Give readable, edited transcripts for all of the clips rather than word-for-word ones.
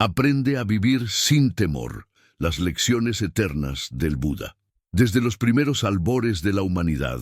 Aprende a vivir sin temor. Las lecciones eternas del Buda. Desde los primeros albores de la humanidad,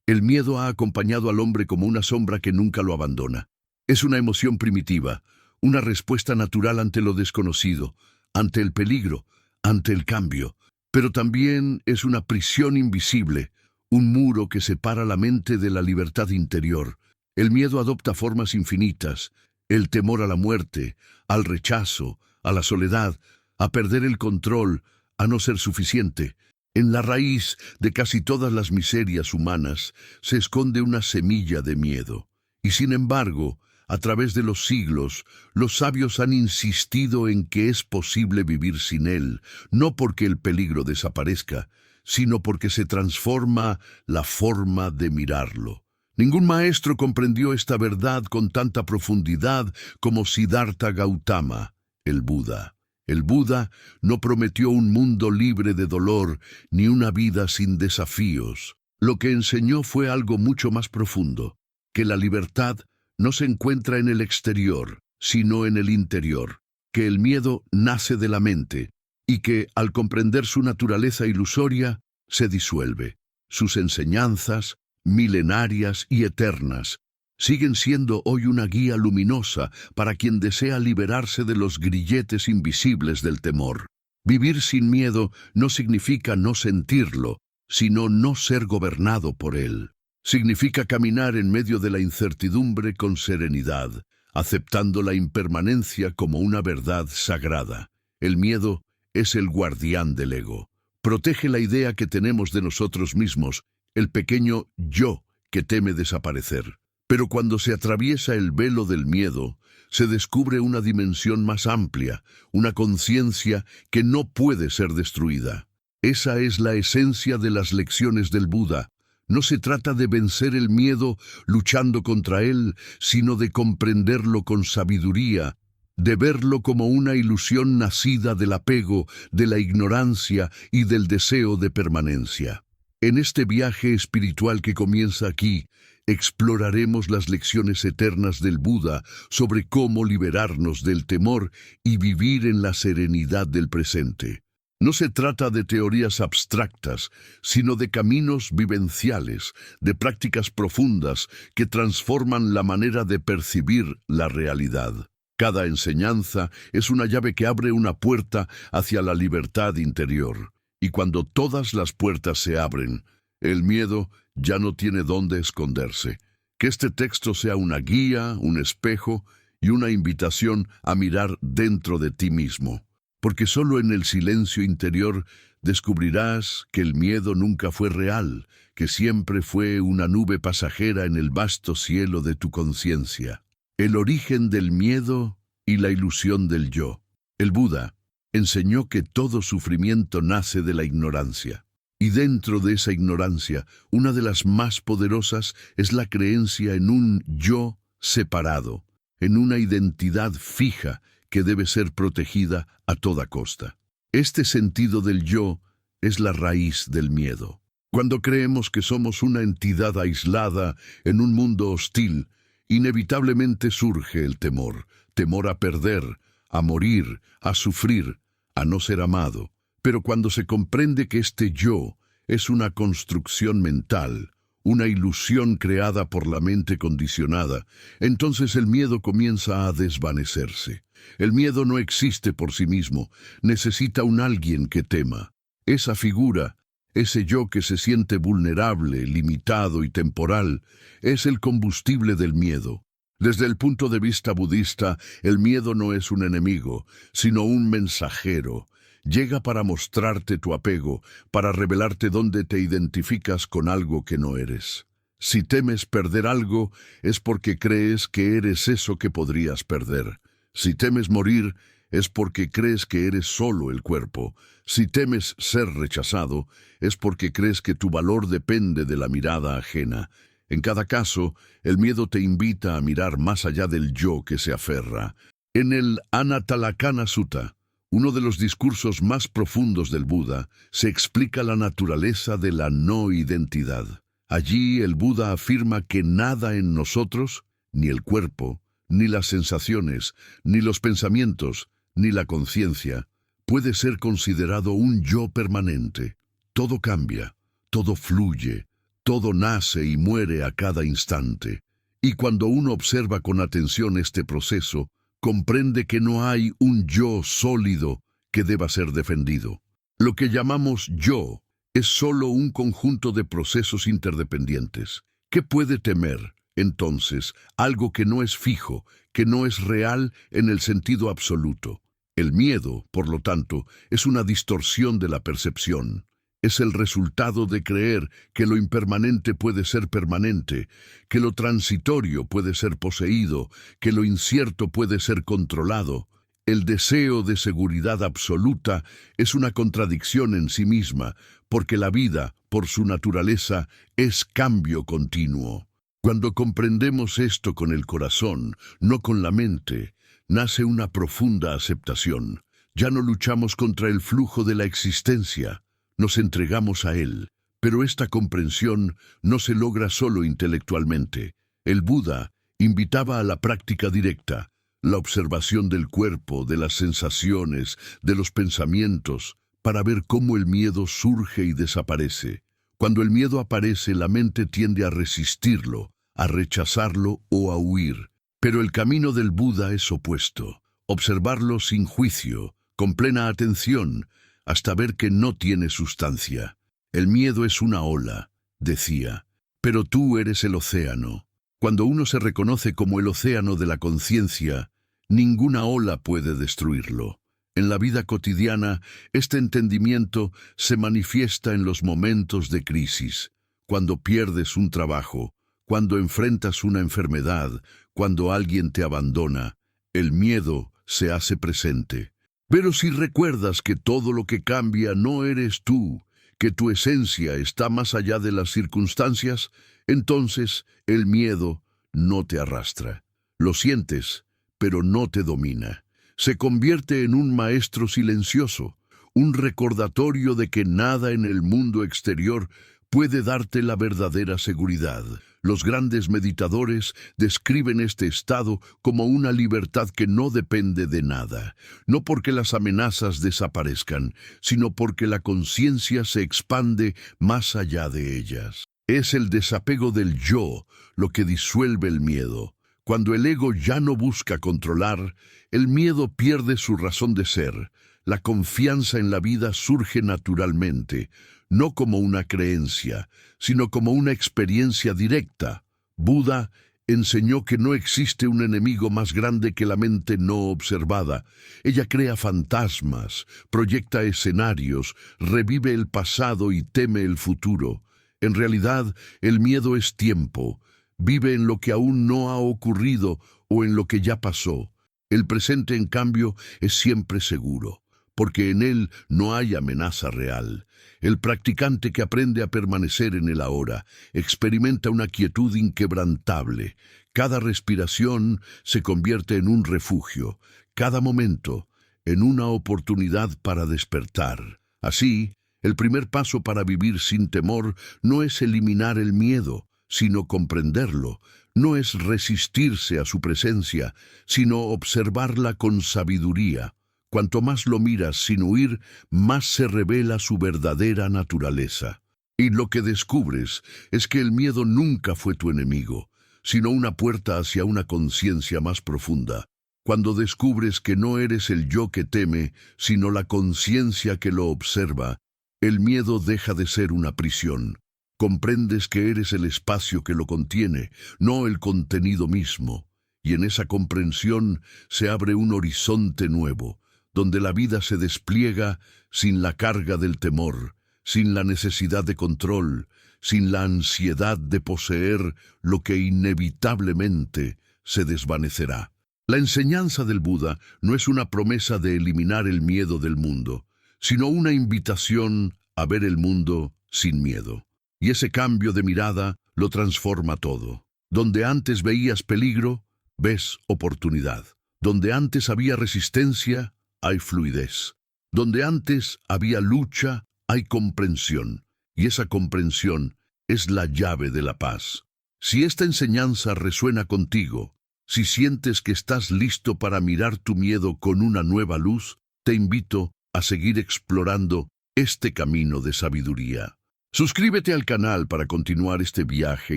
el miedo ha acompañado al hombre como una sombra que nunca lo abandona. Es una emoción primitiva, una respuesta natural ante lo desconocido, ante el peligro, ante el cambio. Pero también es una prisión invisible, un muro que separa la mente de la libertad interior. El miedo adopta formas infinitas: el temor a la muerte, al rechazo, a la soledad, a perder el control, a no ser suficiente. En la raíz de casi todas las miserias humanas se esconde una semilla de miedo. Y sin embargo, a través de los siglos, los sabios han insistido en que es posible vivir sin él, no porque el peligro desaparezca, sino porque se transforma la forma de mirarlo. Ningún maestro comprendió esta verdad con tanta profundidad como Siddhartha Gautama, el Buda. El Buda no prometió un mundo libre de dolor ni una vida sin desafíos. Lo que enseñó fue algo mucho más profundo: que la libertad no se encuentra en el exterior, sino en el interior, que el miedo nace de la mente y que, al comprender su naturaleza ilusoria, se disuelve. Sus enseñanzas, milenarias y eternas, siguen siendo hoy una guía luminosa para quien desea liberarse de los grilletes invisibles del temor. Vivir sin miedo no significa no sentirlo, sino no ser gobernado por él. Significa caminar en medio de la incertidumbre con serenidad, aceptando la impermanencia como una verdad sagrada. El miedo es el guardián del ego. Protege la idea que tenemos de nosotros mismos, el pequeño yo que teme desaparecer. Pero cuando se atraviesa el velo del miedo, se descubre una dimensión más amplia, una conciencia que no puede ser destruida. Esa es la esencia de las lecciones del Buda. No se trata de vencer el miedo luchando contra él, sino de comprenderlo con sabiduría, de verlo como una ilusión nacida del apego, de la ignorancia y del deseo de permanencia. En este viaje espiritual que comienza aquí, exploraremos las lecciones eternas del Buda sobre cómo liberarnos del temor y vivir en la serenidad del presente. No se trata de teorías abstractas, sino de caminos vivenciales, de prácticas profundas que transforman la manera de percibir la realidad. Cada enseñanza es una llave que abre una puerta hacia la libertad interior. Y cuando todas las puertas se abren, el miedo ya no tiene dónde esconderse. Que este texto sea una guía, un espejo y una invitación a mirar dentro de ti mismo. Porque solo en el silencio interior descubrirás que el miedo nunca fue real, que siempre fue una nube pasajera en el vasto cielo de tu conciencia. El origen del miedo y la ilusión del yo. El Buda enseñó que todo sufrimiento nace de la ignorancia. Y dentro de esa ignorancia, una de las más poderosas es la creencia en un yo separado, en una identidad fija que debe ser protegida a toda costa. Este sentido del yo es la raíz del miedo. Cuando creemos que somos una entidad aislada en un mundo hostil, inevitablemente surge el temor: temor a perder, a morir, a sufrir, a no ser amado. Pero cuando se comprende que este yo es una construcción mental, una ilusión creada por la mente condicionada, entonces el miedo comienza a desvanecerse. El miedo no existe por sí mismo, necesita un alguien que tema. Esa figura, ese yo que se siente vulnerable, limitado y temporal, es el combustible del miedo. Desde el punto de vista budista, el miedo no es un enemigo, sino un mensajero. Llega para mostrarte tu apego, para revelarte dónde te identificas con algo que no eres. Si temes perder algo, es porque crees que eres eso que podrías perder. Si temes morir, es porque crees que eres solo el cuerpo. Si temes ser rechazado, es porque crees que tu valor depende de la mirada ajena. En cada caso, el miedo te invita a mirar más allá del yo que se aferra. En el Anatalakkhana Sutta, uno de los discursos más profundos del Buda, se explica la naturaleza de la no identidad. Allí el Buda afirma que nada en nosotros, ni el cuerpo, ni las sensaciones, ni los pensamientos, ni la conciencia, puede ser considerado un yo permanente. Todo cambia, todo fluye, todo nace y muere a cada instante. Y cuando uno observa con atención este proceso, comprende que no hay un yo sólido que deba ser defendido. Lo que llamamos yo es solo un conjunto de procesos interdependientes. ¿Qué puede temer, entonces, algo que no es fijo, que no es real en el sentido absoluto? El miedo, por lo tanto, es una distorsión de la percepción. Es el resultado de creer que lo impermanente puede ser permanente, que lo transitorio puede ser poseído, que lo incierto puede ser controlado. El deseo de seguridad absoluta es una contradicción en sí misma, porque la vida, por su naturaleza, es cambio continuo. Cuando comprendemos esto con el corazón, no con la mente, nace una profunda aceptación. Ya no luchamos contra el flujo de la existencia, nos entregamos a él. Pero esta comprensión no se logra solo intelectualmente. El Buda invitaba a la práctica directa, la observación del cuerpo, de las sensaciones, de los pensamientos, para ver cómo el miedo surge y desaparece. Cuando el miedo aparece, la mente tiende a resistirlo, a rechazarlo o a huir. Pero el camino del Buda es opuesto. Observarlo sin juicio, con plena atención, hasta ver que no tiene sustancia. El miedo es una ola, decía, pero tú eres el océano. Cuando uno se reconoce como el océano de la conciencia, ninguna ola puede destruirlo. En la vida cotidiana, este entendimiento se manifiesta en los momentos de crisis, cuando pierdes un trabajo, cuando enfrentas una enfermedad, cuando alguien te abandona. El miedo se hace presente. Pero si recuerdas que todo lo que cambia no eres tú, que tu esencia está más allá de las circunstancias, entonces el miedo no te arrastra. Lo sientes, pero no te domina. Se convierte en un maestro silencioso, un recordatorio de que nada en el mundo exterior puede darte la verdadera seguridad. Los grandes meditadores describen este estado como una libertad que no depende de nada, no porque las amenazas desaparezcan, sino porque la conciencia se expande más allá de ellas. Es el desapego del yo lo que disuelve el miedo. Cuando el ego ya no busca controlar, el miedo pierde su razón de ser. La confianza en la vida surge naturalmente, no como una creencia, sino como una experiencia directa. Buda enseñó que no existe un enemigo más grande que la mente no observada. Ella crea fantasmas, proyecta escenarios, revive el pasado y teme el futuro. En realidad, el miedo es tiempo. Vive en lo que aún no ha ocurrido o en lo que ya pasó. El presente, en cambio, es siempre seguro, porque en él no hay amenaza real. El practicante que aprende a permanecer en el ahora experimenta una quietud inquebrantable. Cada respiración se convierte en un refugio, cada momento en una oportunidad para despertar. Así, el primer paso para vivir sin temor no es eliminar el miedo, sino comprenderlo. No es resistirse a su presencia, sino observarla con sabiduría. Cuanto más lo miras sin huir, más se revela su verdadera naturaleza. Y lo que descubres es que el miedo nunca fue tu enemigo, sino una puerta hacia una conciencia más profunda. Cuando descubres que no eres el yo que teme, sino la conciencia que lo observa, el miedo deja de ser una prisión. Comprendes que eres el espacio que lo contiene, no el contenido mismo. Y en esa comprensión se abre un horizonte nuevo, donde la vida se despliega sin la carga del temor, sin la necesidad de control, sin la ansiedad de poseer lo que inevitablemente se desvanecerá. La enseñanza del Buda no es una promesa de eliminar el miedo del mundo, sino una invitación a ver el mundo sin miedo. Y ese cambio de mirada lo transforma todo. Donde antes veías peligro, ves oportunidad. Donde antes había resistencia, hay fluidez. Donde antes había lucha, hay comprensión. Y esa comprensión es la llave de la paz. Si esta enseñanza resuena contigo, Si sientes que estás listo para mirar tu miedo con una nueva luz, te invito a seguir explorando este camino de sabiduría. Suscríbete al canal para continuar este viaje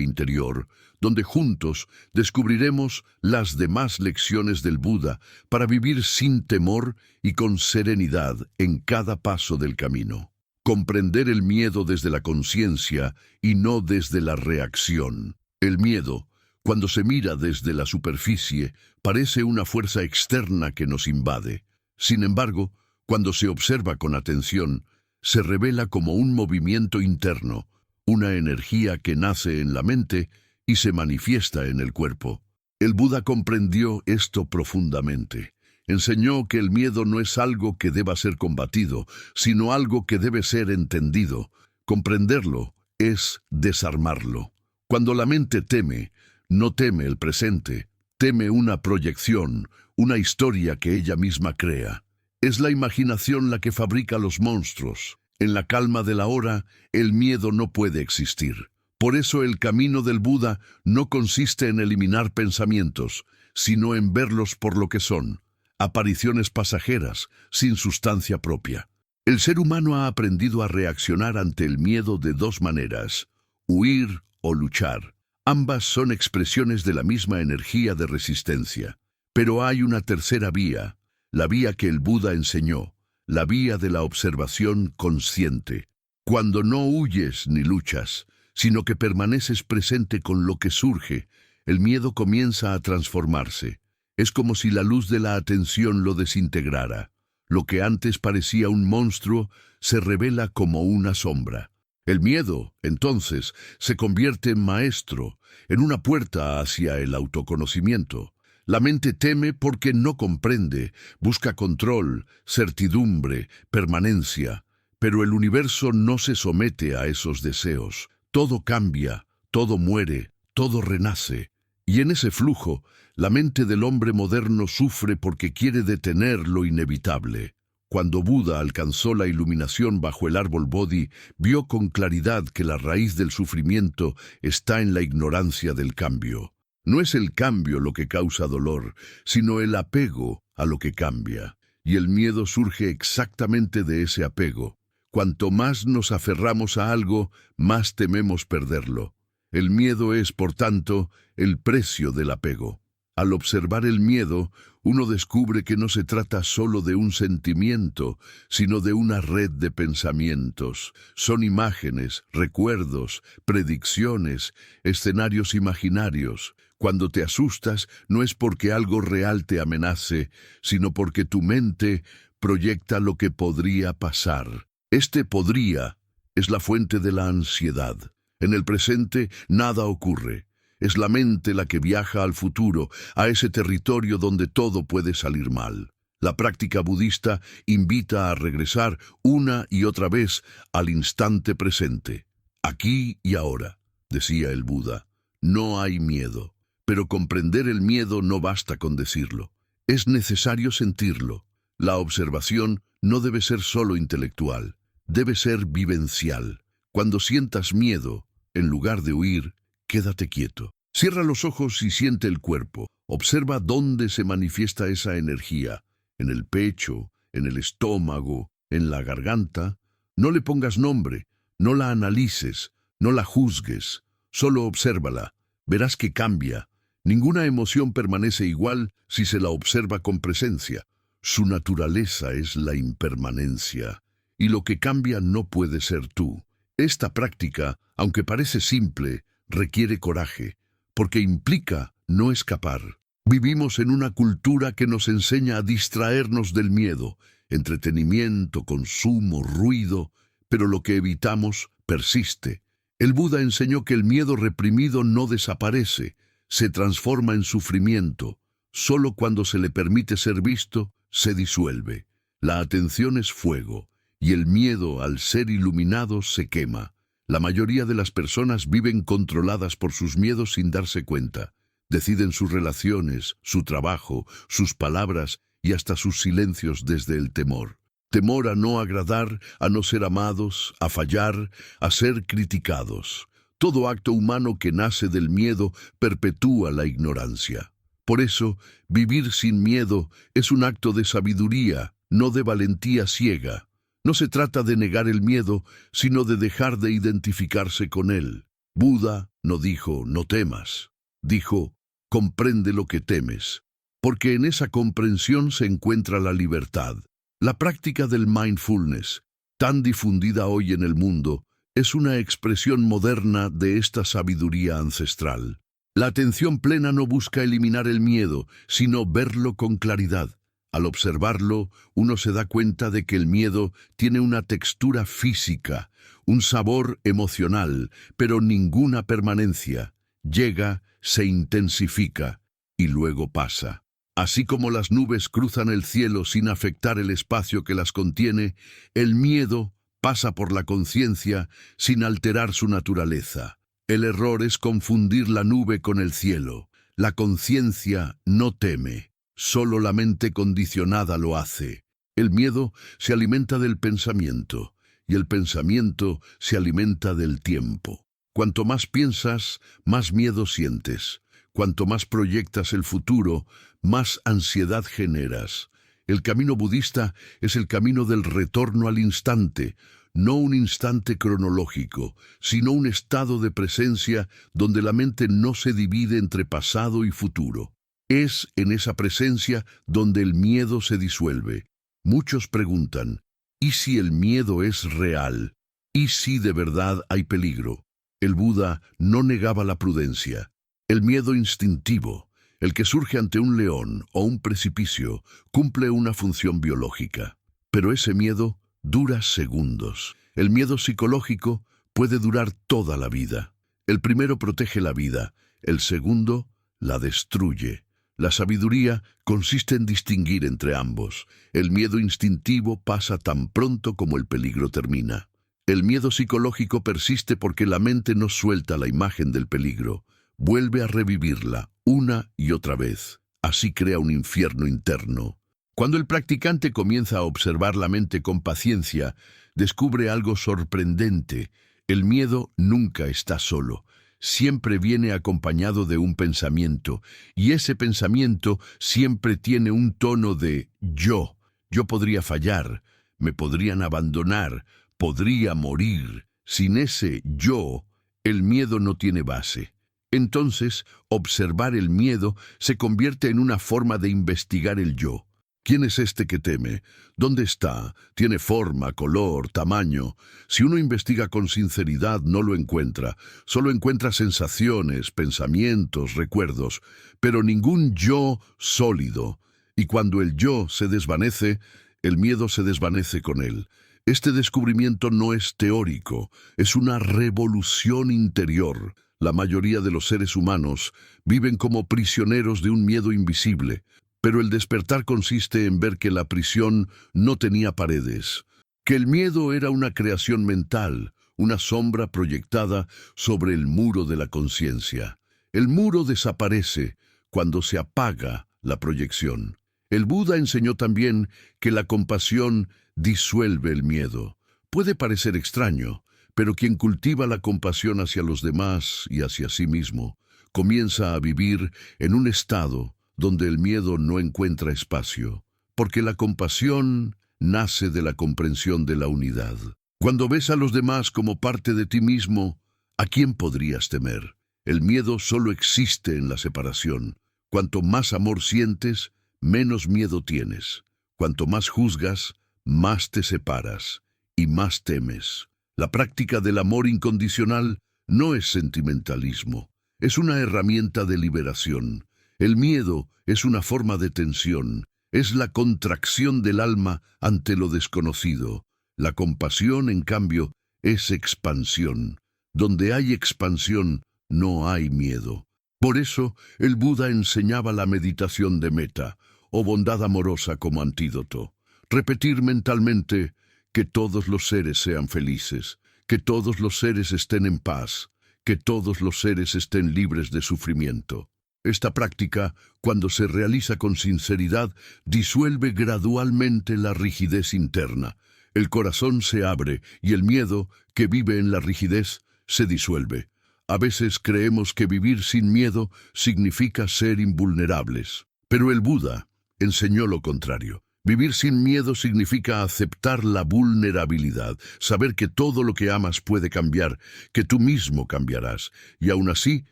interior, donde juntos descubriremos las demás lecciones del Buda para vivir sin temor y con serenidad en cada paso del camino. Comprender el miedo desde la conciencia y no desde la reacción. El miedo, cuando se mira desde la superficie, parece una fuerza externa que nos invade. Sin embargo, cuando se observa con atención, se revela como un movimiento interno, una energía que nace en la mente y se manifiesta en el cuerpo. El Buda comprendió esto profundamente. Enseñó que el miedo no es algo que deba ser combatido, sino algo que debe ser entendido. Comprenderlo es desarmarlo. Cuando la mente teme, no teme el presente, teme una proyección, una historia que ella misma crea. Es la imaginación la que fabrica los monstruos. En la calma de la hora, el miedo no puede existir. Por eso el camino del Buda no consiste en eliminar pensamientos, sino en verlos por lo que son, apariciones pasajeras, sin sustancia propia. El ser humano ha aprendido a reaccionar ante el miedo de dos maneras: huir o luchar. Ambas son expresiones de la misma energía de resistencia. Pero hay una tercera vía, la vía que el Buda enseñó, la vía de la observación consciente. Cuando no huyes ni luchas, sino que permaneces presente con lo que surge, el miedo comienza a transformarse. Es como si la luz de la atención lo desintegrara. Lo que antes parecía un monstruo se revela como una sombra. El miedo, entonces, se convierte en maestro, en una puerta hacia el autoconocimiento. La mente teme porque no comprende, busca control, certidumbre, permanencia. Pero el universo no se somete a esos deseos. Todo cambia, todo muere, todo renace. Y en ese flujo, la mente del hombre moderno sufre porque quiere detener lo inevitable. Cuando Buda alcanzó la iluminación bajo el árbol Bodhi, vio con claridad que la raíz del sufrimiento está en la ignorancia del cambio. No es el cambio lo que causa dolor, sino el apego a lo que cambia. Y el miedo surge exactamente de ese apego. Cuanto más nos aferramos a algo, más tememos perderlo. El miedo es, por tanto, el precio del apego. Al observar el miedo, uno descubre que no se trata solo de un sentimiento, sino de una red de pensamientos. Son imágenes, recuerdos, predicciones, escenarios imaginarios. Cuando te asustas, no es porque algo real te amenace, sino porque tu mente proyecta lo que podría pasar. Este podría es la fuente de la ansiedad. En el presente nada ocurre. Es la mente la que viaja al futuro, a ese territorio donde todo puede salir mal. La práctica budista invita a regresar una y otra vez al instante presente. Aquí y ahora, decía el Buda, no hay miedo. Pero comprender el miedo no basta con decirlo. Es necesario sentirlo. La observación no debe ser solo intelectual, debe ser vivencial. Cuando sientas miedo, en lugar de huir, quédate quieto. Cierra los ojos y siente el cuerpo. Observa dónde se manifiesta esa energía. En el pecho, en el estómago, en la garganta. No le pongas nombre, no la analices, no la juzgues. Solo obsérvala. Verás que cambia. Ninguna emoción permanece igual si se la observa con presencia. Su naturaleza es la impermanencia. Y lo que cambia no puede ser tú. Esta práctica, aunque parece simple, requiere coraje, porque implica no escapar. Vivimos en una cultura que nos enseña a distraernos del miedo, entretenimiento, consumo, ruido, pero lo que evitamos persiste. El Buda enseñó que el miedo reprimido no desaparece, se transforma en sufrimiento. Solo cuando se le permite ser visto, se disuelve. La atención es fuego, y el miedo, al ser iluminado, se quema. La mayoría de las personas viven controladas por sus miedos sin darse cuenta. Deciden sus relaciones, su trabajo, sus palabras y hasta sus silencios desde el temor. Temor a no agradar, a no ser amados, a fallar, a ser criticados. Todo acto humano que nace del miedo perpetúa la ignorancia. Por eso, vivir sin miedo es un acto de sabiduría, no de valentía ciega. No se trata de negar el miedo, sino de dejar de identificarse con él. Buda no dijo, no temas. Dijo, comprende lo que temes, porque en esa comprensión se encuentra la libertad. La práctica del mindfulness, tan difundida hoy en el mundo, es una expresión moderna de esta sabiduría ancestral. La atención plena no busca eliminar el miedo, sino verlo con claridad. Al observarlo, uno se da cuenta de que el miedo tiene una textura física, un sabor emocional, pero ninguna permanencia. Llega, se intensifica y luego pasa. Así como las nubes cruzan el cielo sin afectar el espacio que las contiene, el miedo pasa por la conciencia sin alterar su naturaleza. El error es confundir la nube con el cielo. La conciencia no teme, solo la mente condicionada lo hace. El miedo se alimenta del pensamiento, y el pensamiento se alimenta del tiempo. Cuanto más piensas, más miedo sientes. Cuanto más proyectas el futuro, más ansiedad generas. El camino budista es el camino del retorno al instante, no un instante cronológico, sino un estado de presencia donde la mente no se divide entre pasado y futuro. Es en esa presencia donde el miedo se disuelve. Muchos preguntan, ¿y si el miedo es real? ¿Y si de verdad hay peligro? El Buda no negaba la prudencia. El miedo instintivo, el que surge ante un león o un precipicio, cumple una función biológica. Pero ese miedo dura segundos. El miedo psicológico puede durar toda la vida. El primero protege la vida, el segundo la destruye. La sabiduría consiste en distinguir entre ambos. El miedo instintivo pasa tan pronto como el peligro termina. El miedo psicológico persiste porque la mente no suelta la imagen del peligro. Vuelve a revivirla una y otra vez. Así crea un infierno interno. Cuando el practicante comienza a observar la mente con paciencia, descubre algo sorprendente. El miedo nunca está solo. Siempre viene acompañado de un pensamiento, y ese pensamiento siempre tiene un tono de yo. Yo podría fallar, me podrían abandonar, podría morir. Sin ese yo, el miedo no tiene base. Entonces, observar el miedo se convierte en una forma de investigar el yo. ¿Quién es este que teme? ¿Dónde está? ¿Tiene forma, color, tamaño? Si uno investiga con sinceridad, no lo encuentra. Solo encuentra sensaciones, pensamientos, recuerdos, pero ningún yo sólido. Y cuando el yo se desvanece, el miedo se desvanece con él. Este descubrimiento no es teórico, es una revolución interior. La mayoría de los seres humanos viven como prisioneros de un miedo invisible. Pero el despertar consiste en ver que la prisión no tenía paredes, que el miedo era una creación mental, una sombra proyectada sobre el muro de la conciencia. El muro desaparece cuando se apaga la proyección. El Buda enseñó también que la compasión disuelve el miedo. Puede parecer extraño, pero quien cultiva la compasión hacia los demás y hacia sí mismo, comienza a vivir en un estado donde el miedo no encuentra espacio, porque la compasión nace de la comprensión de la unidad. Cuando ves a los demás como parte de ti mismo, ¿a quién podrías temer? El miedo solo existe en la separación. Cuanto más amor sientes, menos miedo tienes. Cuanto más juzgas, más te separas y más temes. La práctica del amor incondicional no es sentimentalismo, es una herramienta de liberación. El miedo es una forma de tensión, es la contracción del alma ante lo desconocido. La compasión, en cambio, es expansión. Donde hay expansión, no hay miedo. Por eso, el Buda enseñaba la meditación de metta, o bondad amorosa como antídoto. Repetir mentalmente que todos los seres sean felices, que todos los seres estén en paz, que todos los seres estén libres de sufrimiento. Esta práctica, cuando se realiza con sinceridad, disuelve gradualmente la rigidez interna. El corazón se abre y el miedo, que vive en la rigidez, se disuelve. A veces creemos que vivir sin miedo significa ser invulnerables, pero el Buda enseñó lo contrario. Vivir sin miedo significa aceptar la vulnerabilidad, saber que todo lo que amas puede cambiar, que tú mismo cambiarás, y aún así,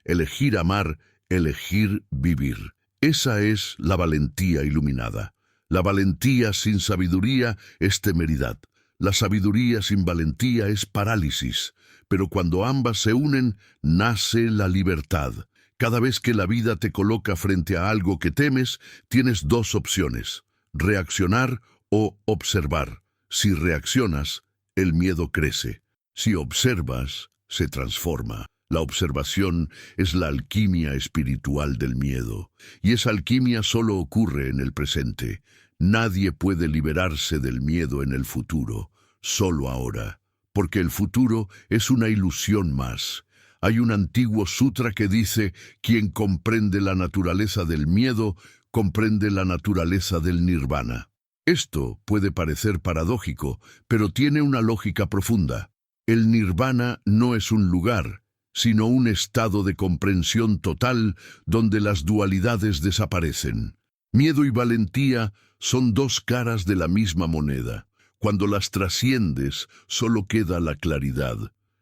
elegir amar, elegir vivir. Esa es la valentía iluminada. La valentía sin sabiduría es temeridad. La sabiduría sin valentía es parálisis. Pero cuando ambas se unen, nace la libertad. Cada vez que la vida te coloca frente a algo que temes, tienes dos opciones: reaccionar o observar. Si reaccionas, el miedo crece. Si observas, se transforma. La observación es la alquimia espiritual del miedo, y esa alquimia solo ocurre en el presente. Nadie puede liberarse del miedo en el futuro, solo ahora, porque el futuro es una ilusión más. Hay un antiguo sutra que dice: quien comprende la naturaleza del miedo, comprende la naturaleza del nirvana. Esto puede parecer paradójico, pero tiene una lógica profunda. El nirvana no es un lugar, sino un estado de comprensión total donde las dualidades desaparecen. Miedo y valentía son dos caras de la misma moneda. Cuando las trasciendes, solo queda la claridad.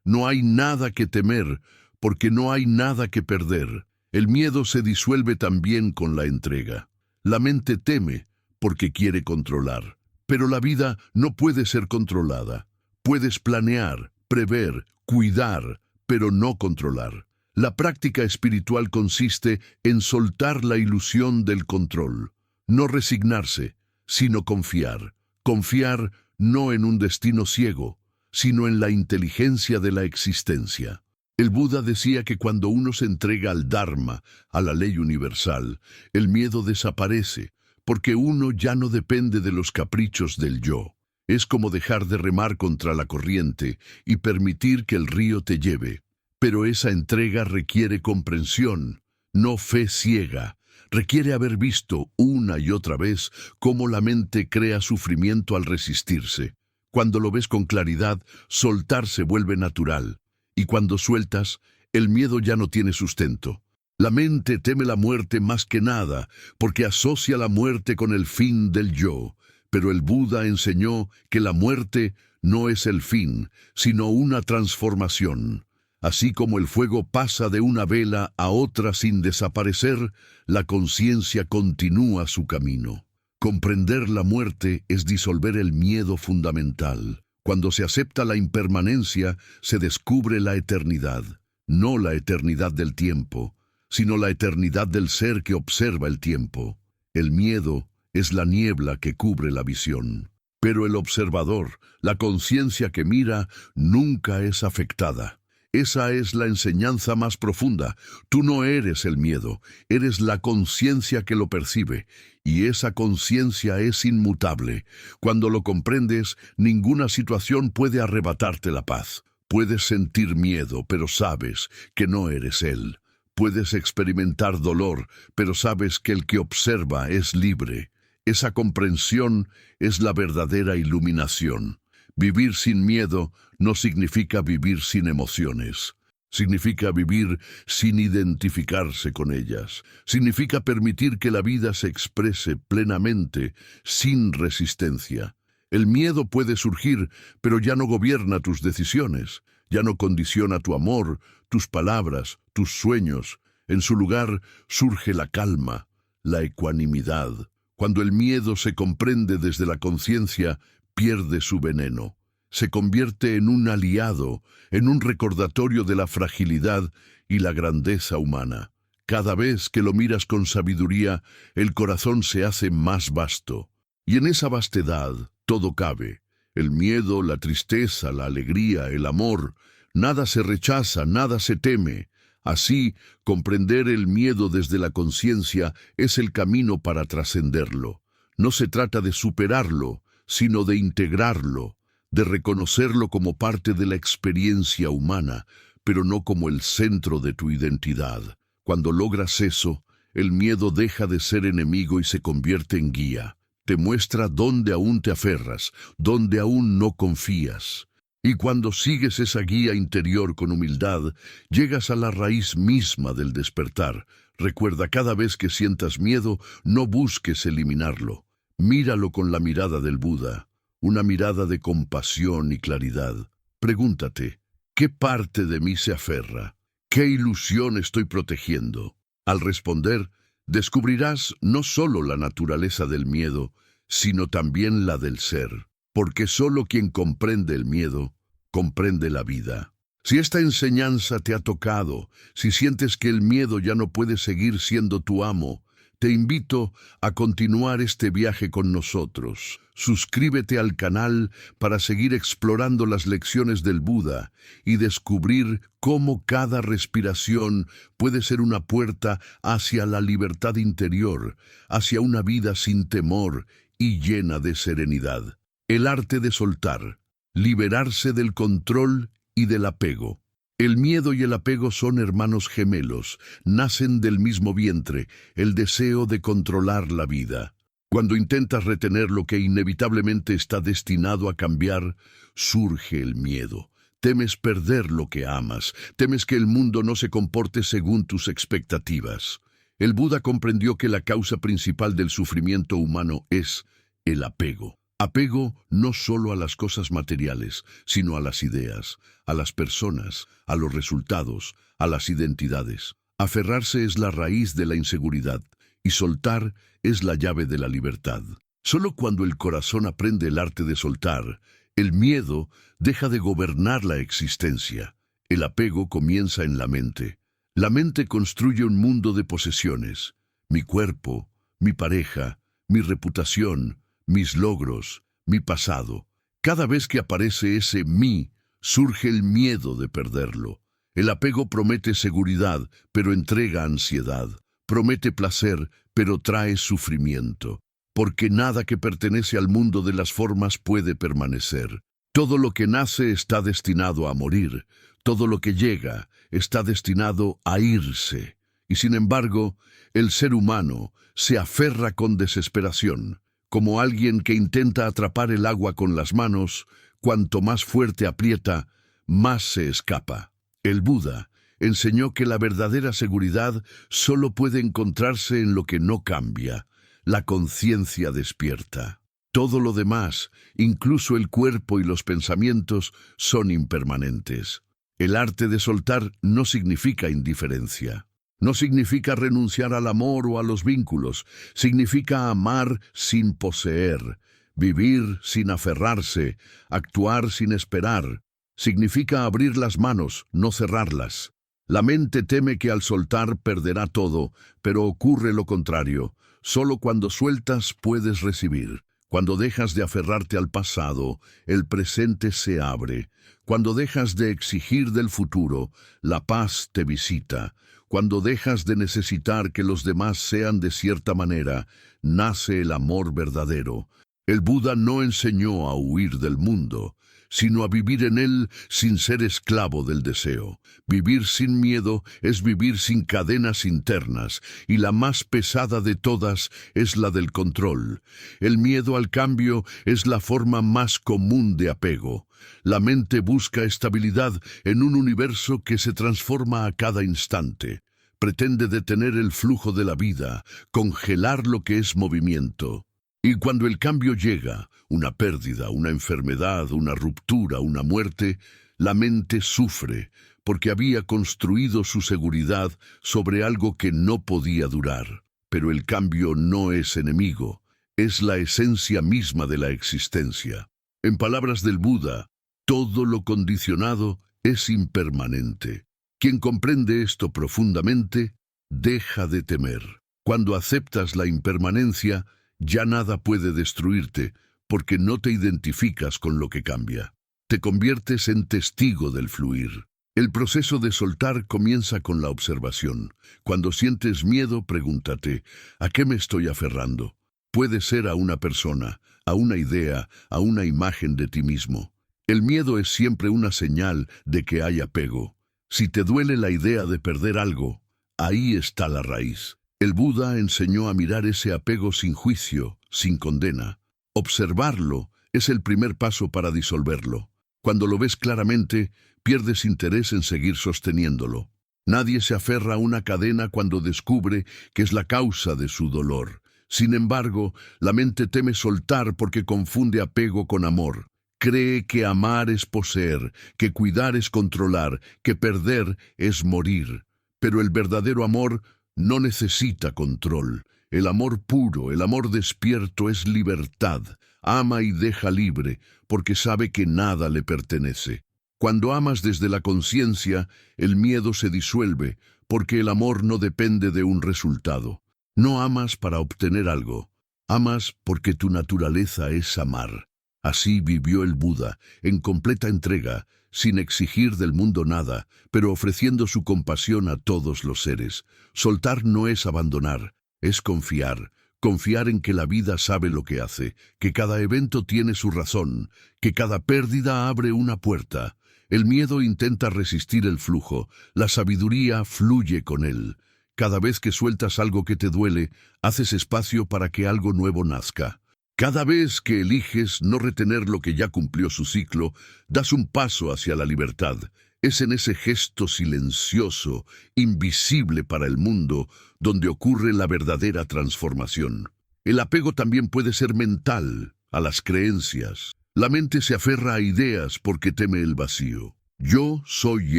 No hay nada que temer, porque no hay nada que perder. El miedo se disuelve también con la entrega. La mente teme porque quiere controlar, pero la vida no puede ser controlada. Puedes planear, prever, cuidar, pero no controlar. La práctica espiritual consiste en soltar la ilusión del control, no resignarse, sino confiar. Confiar no en un destino ciego, sino en la inteligencia de la existencia. El Buda decía que cuando uno se entrega al Dharma, a la ley universal, el miedo desaparece, porque uno ya no depende de los caprichos del yo. Es como dejar de remar contra la corriente y permitir que el río te lleve. Pero esa entrega requiere comprensión, no fe ciega. Requiere haber visto una y otra vez cómo la mente crea sufrimiento al resistirse. Cuando lo ves con claridad, soltar se vuelve natural. Y cuando sueltas, el miedo ya no tiene sustento. La mente teme la muerte más que nada, porque asocia la muerte con el fin del yo. Pero el Buda enseñó que la muerte no es el fin, sino una transformación. Así como el fuego pasa de una vela a otra sin desaparecer, la conciencia continúa su camino. Comprender la muerte es disolver el miedo fundamental. Cuando se acepta la impermanencia, se descubre la eternidad. No la eternidad del tiempo, sino la eternidad del ser que observa el tiempo. El miedo es la niebla que cubre la visión. Pero el observador, la conciencia que mira, nunca es afectada. Esa es la enseñanza más profunda. Tú no eres el miedo, eres la conciencia que lo percibe, y esa conciencia es inmutable. Cuando lo comprendes, ninguna situación puede arrebatarte la paz. Puedes sentir miedo, pero sabes que no eres él. Puedes experimentar dolor, pero sabes que el que observa es libre. Esa comprensión es la verdadera iluminación. Vivir sin miedo no significa vivir sin emociones. Significa vivir sin identificarse con ellas. Significa permitir que la vida se exprese plenamente, sin resistencia. El miedo puede surgir, pero ya no gobierna tus decisiones. Ya no condiciona tu amor, tus palabras, tus sueños. En su lugar surge la calma, la ecuanimidad. Cuando el miedo se comprende desde la conciencia, pierde su veneno. Se convierte en un aliado, en un recordatorio de la fragilidad y la grandeza humana. Cada vez que lo miras con sabiduría, el corazón se hace más vasto. Y en esa vastedad todo cabe. El miedo, la tristeza, la alegría, el amor. Nada se rechaza, nada se teme. Así, comprender el miedo desde la conciencia es el camino para trascenderlo. No se trata de superarlo, sino de integrarlo, de reconocerlo como parte de la experiencia humana, pero no como el centro de tu identidad. Cuando logras eso, el miedo deja de ser enemigo y se convierte en guía. Te muestra dónde aún te aferras, dónde aún no confías. Y cuando sigues esa guía interior con humildad, llegas a la raíz misma del despertar. Recuerda, cada vez que sientas miedo, no busques eliminarlo. Míralo con la mirada del Buda, una mirada de compasión y claridad. Pregúntate, ¿qué parte de mí se aferra? ¿Qué ilusión estoy protegiendo? Al responder, descubrirás no solo la naturaleza del miedo, sino también la del ser, porque solo quien comprende el miedo, comprende la vida. Si esta enseñanza te ha tocado, si sientes que el miedo ya no puede seguir siendo tu amo, te invito a continuar este viaje con nosotros. Suscríbete al canal para seguir explorando las lecciones del Buda y descubrir cómo cada respiración puede ser una puerta hacia la libertad interior, hacia una vida sin temor y llena de serenidad. El arte de soltar, liberarse del control y del apego. El miedo y el apego son hermanos gemelos, nacen del mismo vientre, el deseo de controlar la vida. Cuando intentas retener lo que inevitablemente está destinado a cambiar, surge el miedo. Temes perder lo que amas, temes que el mundo no se comporte según tus expectativas. El Buda comprendió que la causa principal del sufrimiento humano es el apego. Apego no solo a las cosas materiales, sino a las ideas, a las personas, a los resultados, a las identidades. Aferrarse es la raíz de la inseguridad y soltar es la llave de la libertad. Solo cuando el corazón aprende el arte de soltar, el miedo deja de gobernar la existencia. El apego comienza en la mente. La mente construye un mundo de posesiones: mi cuerpo, mi pareja, mi reputación, mis logros, mi pasado. Cada vez que aparece ese mí, surge el miedo de perderlo. El apego promete seguridad, pero entrega ansiedad. Promete placer, pero trae sufrimiento. Porque nada que pertenece al mundo de las formas puede permanecer. Todo lo que nace está destinado a morir. Todo lo que llega está destinado a irse. Y sin embargo, el ser humano se aferra con desesperación. Como alguien que intenta atrapar el agua con las manos, cuanto más fuerte aprieta, más se escapa. El Buda enseñó que la verdadera seguridad solo puede encontrarse en lo que no cambia, la conciencia despierta. Todo lo demás, incluso el cuerpo y los pensamientos, son impermanentes. El arte de soltar no significa indiferencia. No significa renunciar al amor o a los vínculos, significa amar sin poseer, vivir sin aferrarse, actuar sin esperar. Significa abrir las manos, no cerrarlas. La mente teme que al soltar perderá todo, pero ocurre lo contrario. Solo cuando sueltas puedes recibir. Cuando dejas de aferrarte al pasado, el presente se abre. Cuando dejas de exigir del futuro, la paz te visita. Cuando dejas de necesitar que los demás sean de cierta manera, nace el amor verdadero. El Buda no enseñó a huir del mundo, sino a vivir en él sin ser esclavo del deseo. Vivir sin miedo es vivir sin cadenas internas, y la más pesada de todas es la del control. El miedo al cambio es la forma más común de apego. La mente busca estabilidad en un universo que se transforma a cada instante. Pretende detener el flujo de la vida, congelar lo que es movimiento. Y cuando el cambio llega, una pérdida, una enfermedad, una ruptura, una muerte, la mente sufre, porque había construido su seguridad sobre algo que no podía durar. Pero el cambio no es enemigo, es la esencia misma de la existencia. En palabras del Buda, todo lo condicionado es impermanente. Quien comprende esto profundamente, deja de temer. Cuando aceptas la impermanencia, ya nada puede destruirte, porque no te identificas con lo que cambia. Te conviertes en testigo del fluir. El proceso de soltar comienza con la observación. Cuando sientes miedo, pregúntate, ¿a qué me estoy aferrando? Puede ser a una persona, a una idea, a una imagen de ti mismo. El miedo es siempre una señal de que hay apego. Si te duele la idea de perder algo, ahí está la raíz. El Buda enseñó a mirar ese apego sin juicio, sin condena. Observarlo es el primer paso para disolverlo. Cuando lo ves claramente, pierdes interés en seguir sosteniéndolo. Nadie se aferra a una cadena cuando descubre que es la causa de su dolor. Sin embargo, la mente teme soltar porque confunde apego con amor. Cree que amar es poseer, que cuidar es controlar, que perder es morir. Pero el verdadero amor no necesita control. El amor puro, el amor despierto es libertad. Ama y deja libre, porque sabe que nada le pertenece. Cuando amas desde la conciencia, el miedo se disuelve, porque el amor no depende de un resultado. No amas para obtener algo, amas porque tu naturaleza es amar. Así vivió el Buda, en completa entrega, sin exigir del mundo nada, pero ofreciendo su compasión a todos los seres. Soltar no es abandonar, es confiar. Confiar en que la vida sabe lo que hace, que cada evento tiene su razón, que cada pérdida abre una puerta. El miedo intenta resistir el flujo, la sabiduría fluye con él. Cada vez que sueltas algo que te duele, haces espacio para que algo nuevo nazca. Cada vez que eliges no retener lo que ya cumplió su ciclo, das un paso hacia la libertad. Es en ese gesto silencioso, invisible para el mundo, donde ocurre la verdadera transformación. El apego también puede ser mental, a las creencias. La mente se aferra a ideas porque teme el vacío. Yo soy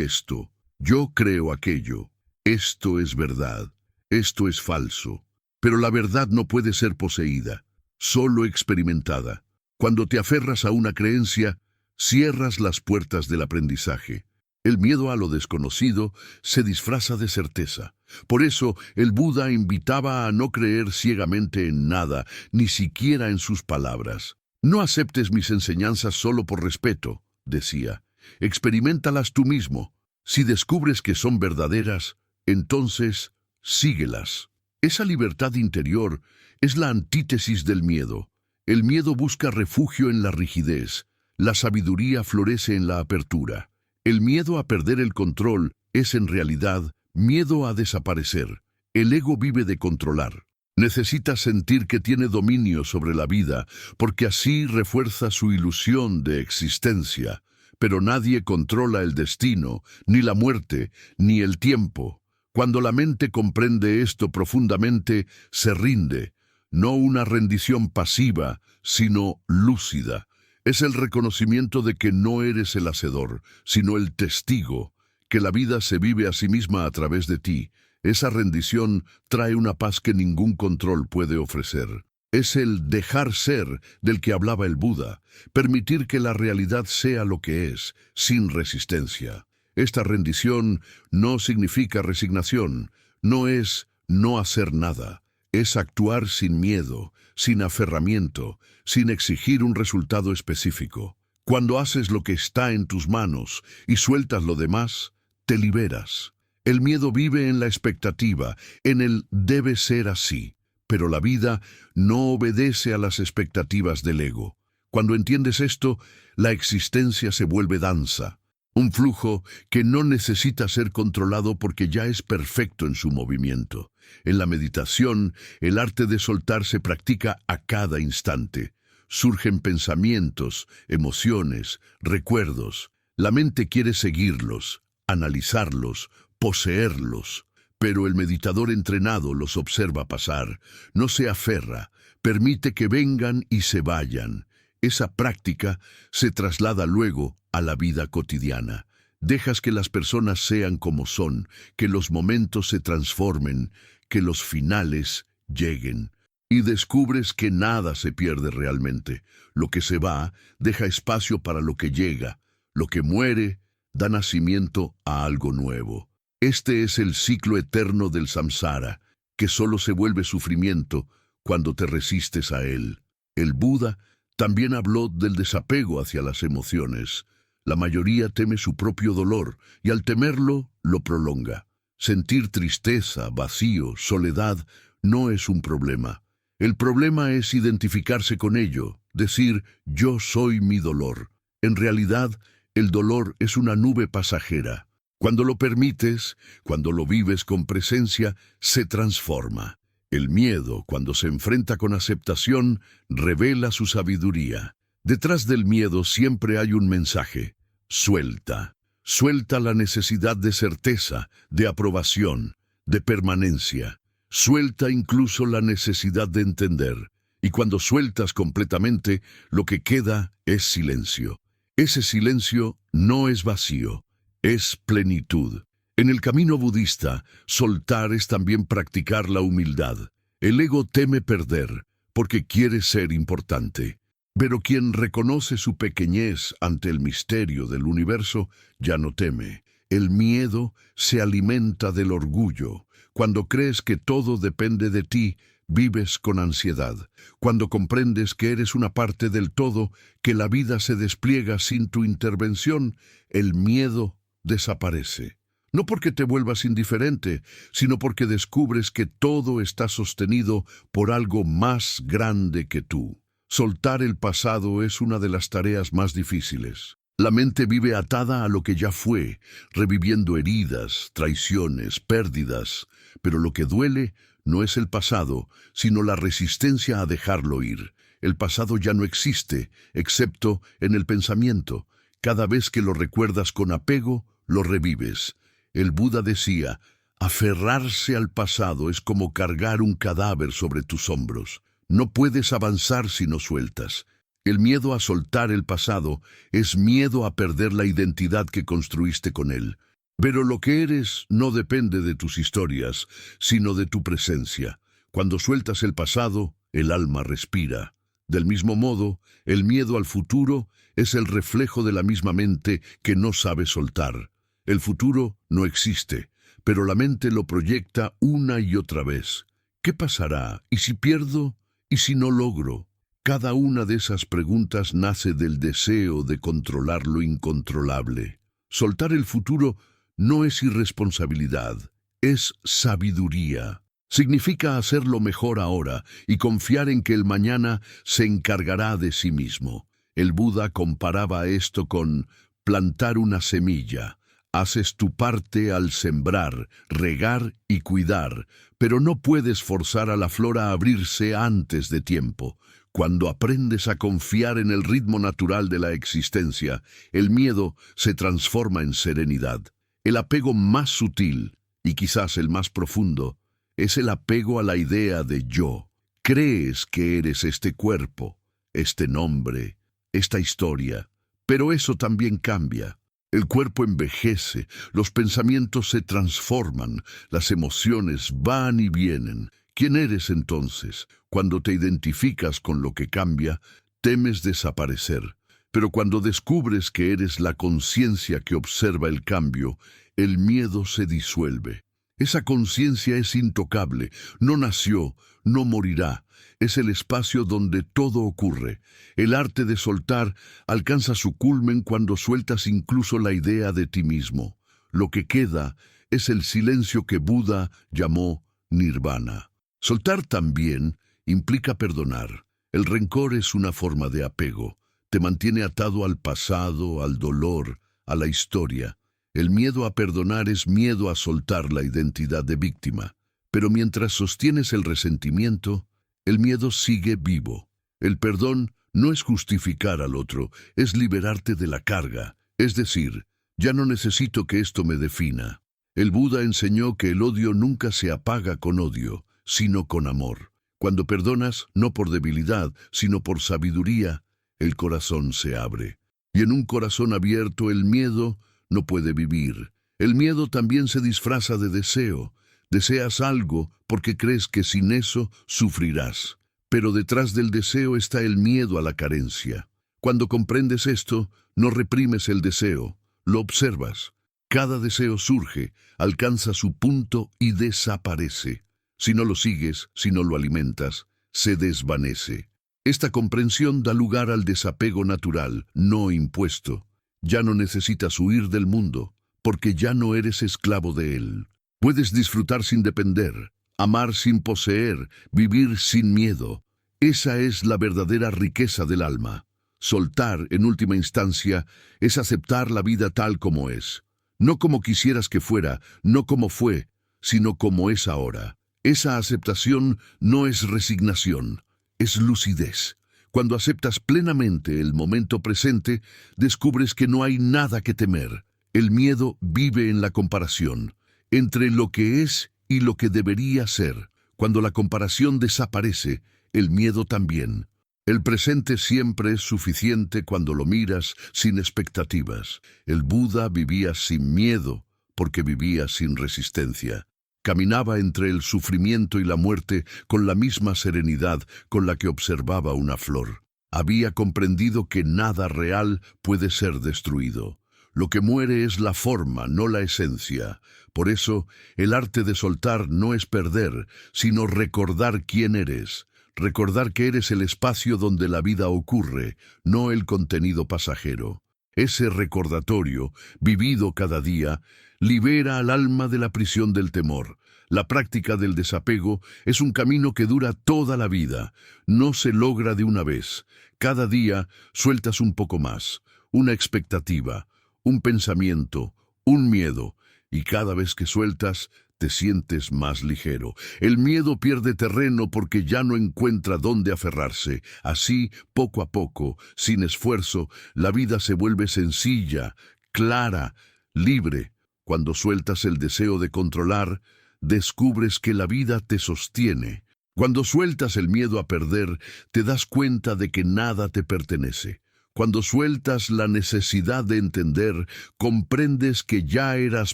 esto, yo creo aquello, esto es verdad, esto es falso. Pero la verdad no puede ser poseída, solo experimentada. Cuando te aferras a una creencia, cierras las puertas del aprendizaje. El miedo a lo desconocido se disfraza de certeza. Por eso, el Buda invitaba a no creer ciegamente en nada, ni siquiera en sus palabras. No aceptes mis enseñanzas solo por respeto, decía. Experimentalas tú mismo. Si descubres que son verdaderas, entonces síguelas. Esa libertad interior es la antítesis del miedo. El miedo busca refugio en la rigidez. La sabiduría florece en la apertura. El miedo a perder el control es en realidad miedo a desaparecer. El ego vive de controlar. Necesita sentir que tiene dominio sobre la vida, porque así refuerza su ilusión de existencia. Pero nadie controla el destino, ni la muerte, ni el tiempo. Cuando la mente comprende esto profundamente, se rinde. No una rendición pasiva, sino lúcida. Es el reconocimiento de que no eres el hacedor, sino el testigo, que la vida se vive a sí misma a través de ti. Esa rendición trae una paz que ningún control puede ofrecer. Es el dejar ser del que hablaba el Buda, permitir que la realidad sea lo que es, sin resistencia. Esta rendición no significa resignación, no es no hacer nada, es actuar sin miedo, sin aferramiento, sin exigir un resultado específico. Cuando haces lo que está en tus manos y sueltas lo demás, te liberas. El miedo vive en la expectativa, en el debe ser así. Pero la vida no obedece a las expectativas del ego. Cuando entiendes esto, la existencia se vuelve danza. Un flujo que no necesita ser controlado porque ya es perfecto en su movimiento. En la meditación, el arte de soltar se practica a cada instante. Surgen pensamientos, emociones, recuerdos. La mente quiere seguirlos, analizarlos, poseerlos. Pero el meditador entrenado los observa pasar, no se aferra, permite que vengan y se vayan. Esa práctica se traslada luego a la vida cotidiana. Dejas que las personas sean como son, que los momentos se transformen, que los finales lleguen. Y descubres que nada se pierde realmente. Lo que se va deja espacio para lo que llega. Lo que muere da nacimiento a algo nuevo. Este es el ciclo eterno del samsara, que solo se vuelve sufrimiento cuando te resistes a él. El Buda también habló del desapego hacia las emociones. La mayoría teme su propio dolor y al temerlo lo prolonga. Sentir tristeza, vacío, soledad no es un problema. El problema es identificarse con ello, decir yo soy mi dolor. En realidad, el dolor es una nube pasajera. Cuando lo permites, cuando lo vives con presencia, se transforma. El miedo, cuando se enfrenta con aceptación, revela su sabiduría. Detrás del miedo siempre hay un mensaje. Suelta. Suelta la necesidad de certeza, de aprobación, de permanencia. Suelta incluso la necesidad de entender. Y cuando sueltas completamente, lo que queda es silencio. Ese silencio no es vacío, es plenitud. En el camino budista, soltar es también practicar la humildad. El ego teme perder, porque quiere ser importante. Pero quien reconoce su pequeñez ante el misterio del universo, ya no teme. El miedo se alimenta del orgullo. Cuando crees que todo depende de ti, vives con ansiedad. Cuando comprendes que eres una parte del todo, que la vida se despliega sin tu intervención, el miedo desaparece. No porque te vuelvas indiferente, sino porque descubres que todo está sostenido por algo más grande que tú. Soltar el pasado es una de las tareas más difíciles. La mente vive atada a lo que ya fue, reviviendo heridas, traiciones, pérdidas, pero lo que duele no es el pasado, sino la resistencia a dejarlo ir. El pasado ya no existe, excepto en el pensamiento. Cada vez que lo recuerdas con apego, lo revives. El Buda decía, aferrarse al pasado es como cargar un cadáver sobre tus hombros. No puedes avanzar si no sueltas. El miedo a soltar el pasado es miedo a perder la identidad que construiste con él. Pero lo que eres no depende de tus historias, sino de tu presencia. Cuando sueltas el pasado, el alma respira. Del mismo modo, el miedo al futuro es el reflejo de la misma mente que no sabe soltar. El futuro no existe, pero la mente lo proyecta una y otra vez. ¿Qué pasará? ¿Y si pierdo? ¿Y si no logro? Cada una de esas preguntas nace del deseo de controlar lo incontrolable. Soltar el futuro no es irresponsabilidad, es sabiduría. Significa hacerlo mejor ahora y confiar en que el mañana se encargará de sí mismo. El Buda comparaba esto con plantar una semilla. Haces tu parte al sembrar, regar y cuidar, pero no puedes forzar a la flor a abrirse antes de tiempo. Cuando aprendes a confiar en el ritmo natural de la existencia, el miedo se transforma en serenidad. El apego más sutil, y quizás el más profundo, es el apego a la idea de yo. Crees que eres este cuerpo, este nombre, esta historia, pero eso también cambia. El cuerpo envejece, los pensamientos se transforman, las emociones van y vienen. ¿Quién eres entonces? Cuando te identificas con lo que cambia, temes desaparecer. Pero cuando descubres que eres la conciencia que observa el cambio, el miedo se disuelve. Esa conciencia es intocable, no nació, no morirá. Es el espacio donde todo ocurre. El arte de soltar alcanza su culmen cuando sueltas incluso la idea de ti mismo. Lo que queda es el silencio que Buda llamó nirvana. Soltar también implica perdonar. El rencor es una forma de apego. Te mantiene atado al pasado, al dolor, a la historia. El miedo a perdonar es miedo a soltar la identidad de víctima. Pero mientras sostienes el resentimiento, el miedo sigue vivo. El perdón no es justificar al otro, es liberarte de la carga. Es decir, ya no necesito que esto me defina. El Buda enseñó que el odio nunca se apaga con odio, sino con amor. Cuando perdonas, no por debilidad, sino por sabiduría, el corazón se abre. Y en un corazón abierto el miedo no puede vivir. El miedo también se disfraza de deseo. Deseas algo porque crees que sin eso sufrirás. Pero detrás del deseo está el miedo a la carencia. Cuando comprendes esto, no reprimes el deseo, lo observas. Cada deseo surge, alcanza su punto y desaparece. Si no lo sigues, si no lo alimentas, se desvanece. Esta comprensión da lugar al desapego natural, no impuesto. Ya no necesitas huir del mundo, porque ya no eres esclavo de él. Puedes disfrutar sin depender, amar sin poseer, vivir sin miedo. Esa es la verdadera riqueza del alma. Soltar, en última instancia, es aceptar la vida tal como es. No como quisieras que fuera, no como fue, sino como es ahora. Esa aceptación no es resignación, es lucidez. Cuando aceptas plenamente el momento presente, descubres que no hay nada que temer. El miedo vive en la comparación, entre lo que es y lo que debería ser. Cuando la comparación desaparece, el miedo también. El presente siempre es suficiente cuando lo miras sin expectativas. El Buda vivía sin miedo porque vivía sin resistencia. Caminaba entre el sufrimiento y la muerte con la misma serenidad con la que observaba una flor. Había comprendido que nada real puede ser destruido. Lo que muere es la forma, no la esencia. Por eso, el arte de soltar no es perder, sino recordar quién eres. Recordar que eres el espacio donde la vida ocurre, no el contenido pasajero. Ese recordatorio, vivido cada día, libera al alma de la prisión del temor. La práctica del desapego es un camino que dura toda la vida. No se logra de una vez. Cada día sueltas un poco más, una expectativa, un pensamiento, un miedo, y cada vez que sueltas, te sientes más ligero. El miedo pierde terreno porque ya no encuentra dónde aferrarse. Así, poco a poco, sin esfuerzo, la vida se vuelve sencilla, clara, libre. Cuando sueltas el deseo de controlar, descubres que la vida te sostiene. Cuando sueltas el miedo a perder, te das cuenta de que nada te pertenece. Cuando sueltas la necesidad de entender, comprendes que ya eras